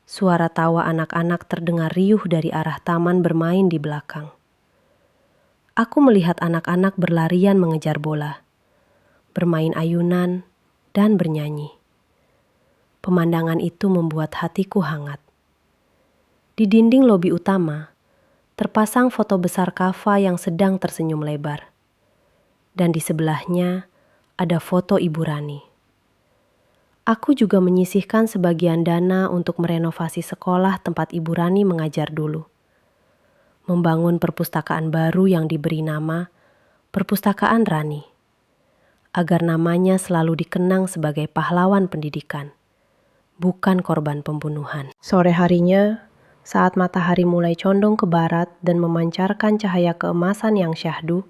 Suara tawa anak-anak terdengar riuh dari arah taman bermain di belakang. Aku melihat anak-anak berlarian mengejar bola, bermain ayunan, dan bernyanyi. Pemandangan itu membuat hatiku hangat. Di dinding lobi utama, terpasang foto besar Kava yang sedang tersenyum lebar. Dan di sebelahnya, ada foto Ibu Rani. Aku juga menyisihkan sebagian dana untuk merenovasi sekolah tempat Ibu Rani mengajar dulu. Membangun perpustakaan baru yang diberi nama Perpustakaan Rani, agar namanya selalu dikenang sebagai pahlawan pendidikan, bukan korban pembunuhan. Sore harinya, saat matahari mulai condong ke barat dan memancarkan cahaya keemasan yang syahdu,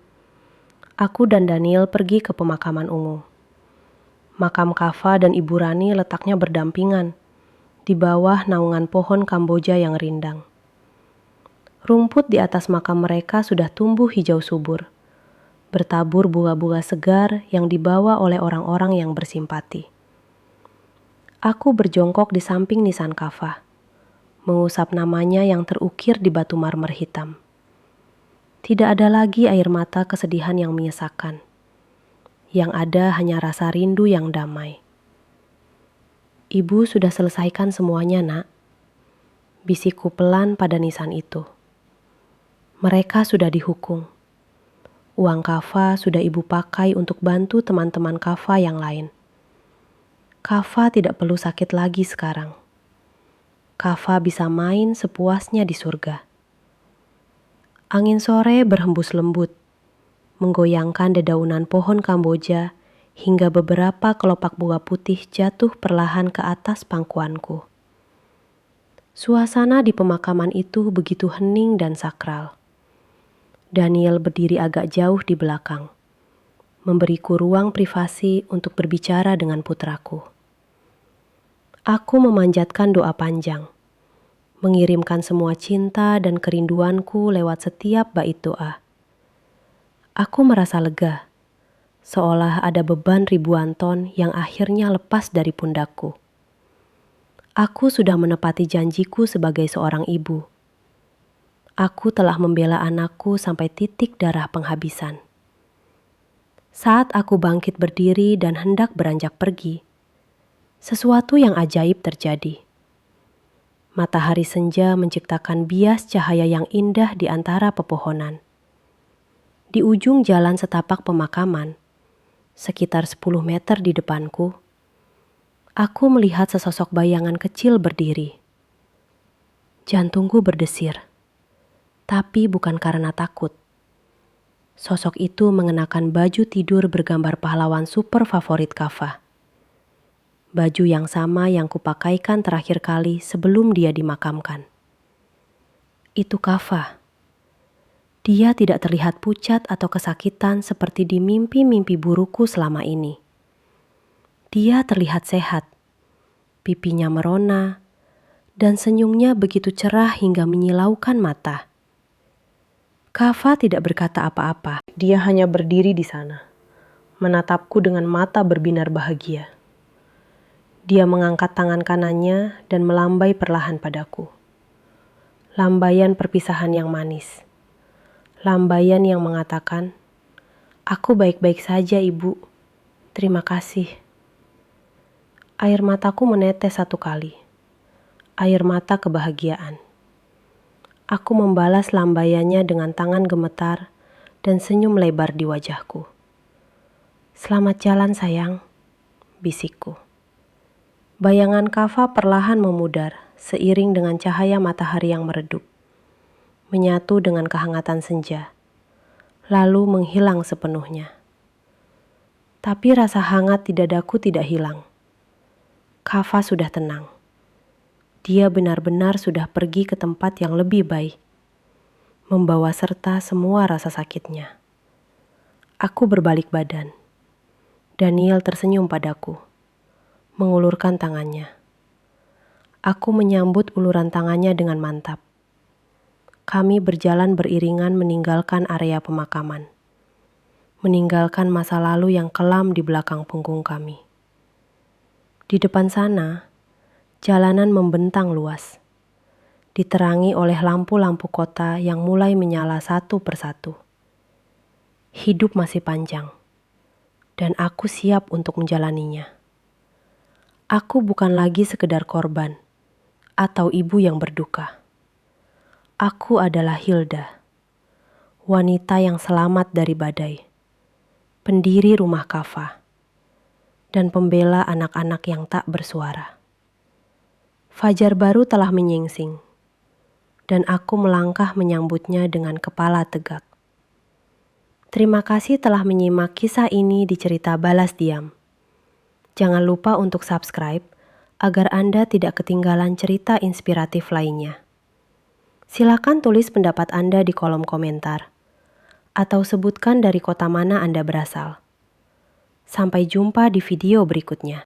aku dan Daniel pergi ke pemakaman umum. Makam Kava dan Ibu Rani letaknya berdampingan di bawah naungan pohon Kamboja yang rindang. Rumput di atas makam mereka sudah tumbuh hijau subur, bertabur bunga-bunga segar yang dibawa oleh orang-orang yang bersimpati. Aku berjongkok di samping nisan Kava, mengusap namanya yang terukir di batu marmer hitam. Tidak ada lagi air mata kesedihan yang menyesakan. Yang ada hanya rasa rindu yang damai. Ibu sudah selesaikan semuanya, Nak. Bisikku pelan pada nisan itu. Mereka sudah dihukum. Uang Kava sudah ibu pakai untuk bantu teman-teman Kava yang lain. Kava tidak perlu sakit lagi sekarang. Kava bisa main sepuasnya di surga. Angin sore berhembus lembut, menggoyangkan dedaunan pohon Kamboja hingga beberapa kelopak bunga putih jatuh perlahan ke atas pangkuanku. Suasana di pemakaman itu begitu hening dan sakral. Daniel berdiri agak jauh di belakang, memberiku ruang privasi untuk berbicara dengan putraku. Aku memanjatkan doa panjang, mengirimkan semua cinta dan kerinduanku lewat setiap bait doa. Aku merasa lega, seolah ada beban ribuan ton yang akhirnya lepas dari pundakku. Aku sudah menepati janjiku sebagai seorang ibu. Aku telah membela anakku sampai titik darah penghabisan. Saat aku bangkit berdiri dan hendak beranjak pergi, sesuatu yang ajaib terjadi. Matahari senja menciptakan bias cahaya yang indah di antara pepohonan. Di ujung jalan setapak pemakaman, sekitar 10 meter di depanku, aku melihat sesosok bayangan kecil berdiri. Jantungku berdesir, tapi bukan karena takut. Sosok itu mengenakan baju tidur bergambar pahlawan super favorit Kava. Baju yang sama yang kupakaikan terakhir kali sebelum dia dimakamkan. Itu Kava. Dia tidak terlihat pucat atau kesakitan seperti di mimpi-mimpi burukku selama ini. Dia terlihat sehat, pipinya merona, dan senyumnya begitu cerah hingga menyilaukan mata. Kava tidak berkata apa-apa. Dia hanya berdiri di sana, menatapku dengan mata berbinar bahagia. Dia mengangkat tangan kanannya dan melambai perlahan padaku. Lambaian perpisahan yang manis. Lambaian yang mengatakan, "Aku baik-baik saja, Ibu. Terima kasih." Air mataku menetes satu kali. Air mata kebahagiaan. Aku membalas lambaiannya dengan tangan gemetar dan senyum lebar di wajahku. "Selamat jalan, sayang," bisikku. Bayangan Kava perlahan memudar seiring dengan cahaya matahari yang meredup, menyatu dengan kehangatan senja, lalu menghilang sepenuhnya. Tapi rasa hangat di dadaku tidak hilang. Kava sudah tenang. Dia benar-benar sudah pergi ke tempat yang lebih baik, membawa serta semua rasa sakitnya. Aku berbalik badan. Daniel tersenyum padaku, mengulurkan tangannya. Aku menyambut uluran tangannya dengan mantap. Kami berjalan beriringan meninggalkan area pemakaman, meninggalkan masa lalu yang kelam di belakang punggung kami. Di depan sana, jalanan membentang luas, diterangi oleh lampu-lampu kota yang mulai menyala satu persatu. Hidup masih panjang, dan aku siap untuk menjalaninya. Aku bukan lagi sekedar korban atau ibu yang berduka. Aku adalah Hilda, wanita yang selamat dari badai, pendiri rumah Kava, dan pembela anak-anak yang tak bersuara. Fajar baru telah menyingsing, dan aku melangkah menyambutnya dengan kepala tegak. Terima kasih telah menyimak kisah ini di Cerita Balas Diam. Jangan lupa untuk subscribe agar Anda tidak ketinggalan cerita inspiratif lainnya. Silakan tulis pendapat Anda di kolom komentar, atau sebutkan dari kota mana Anda berasal. Sampai jumpa di video berikutnya.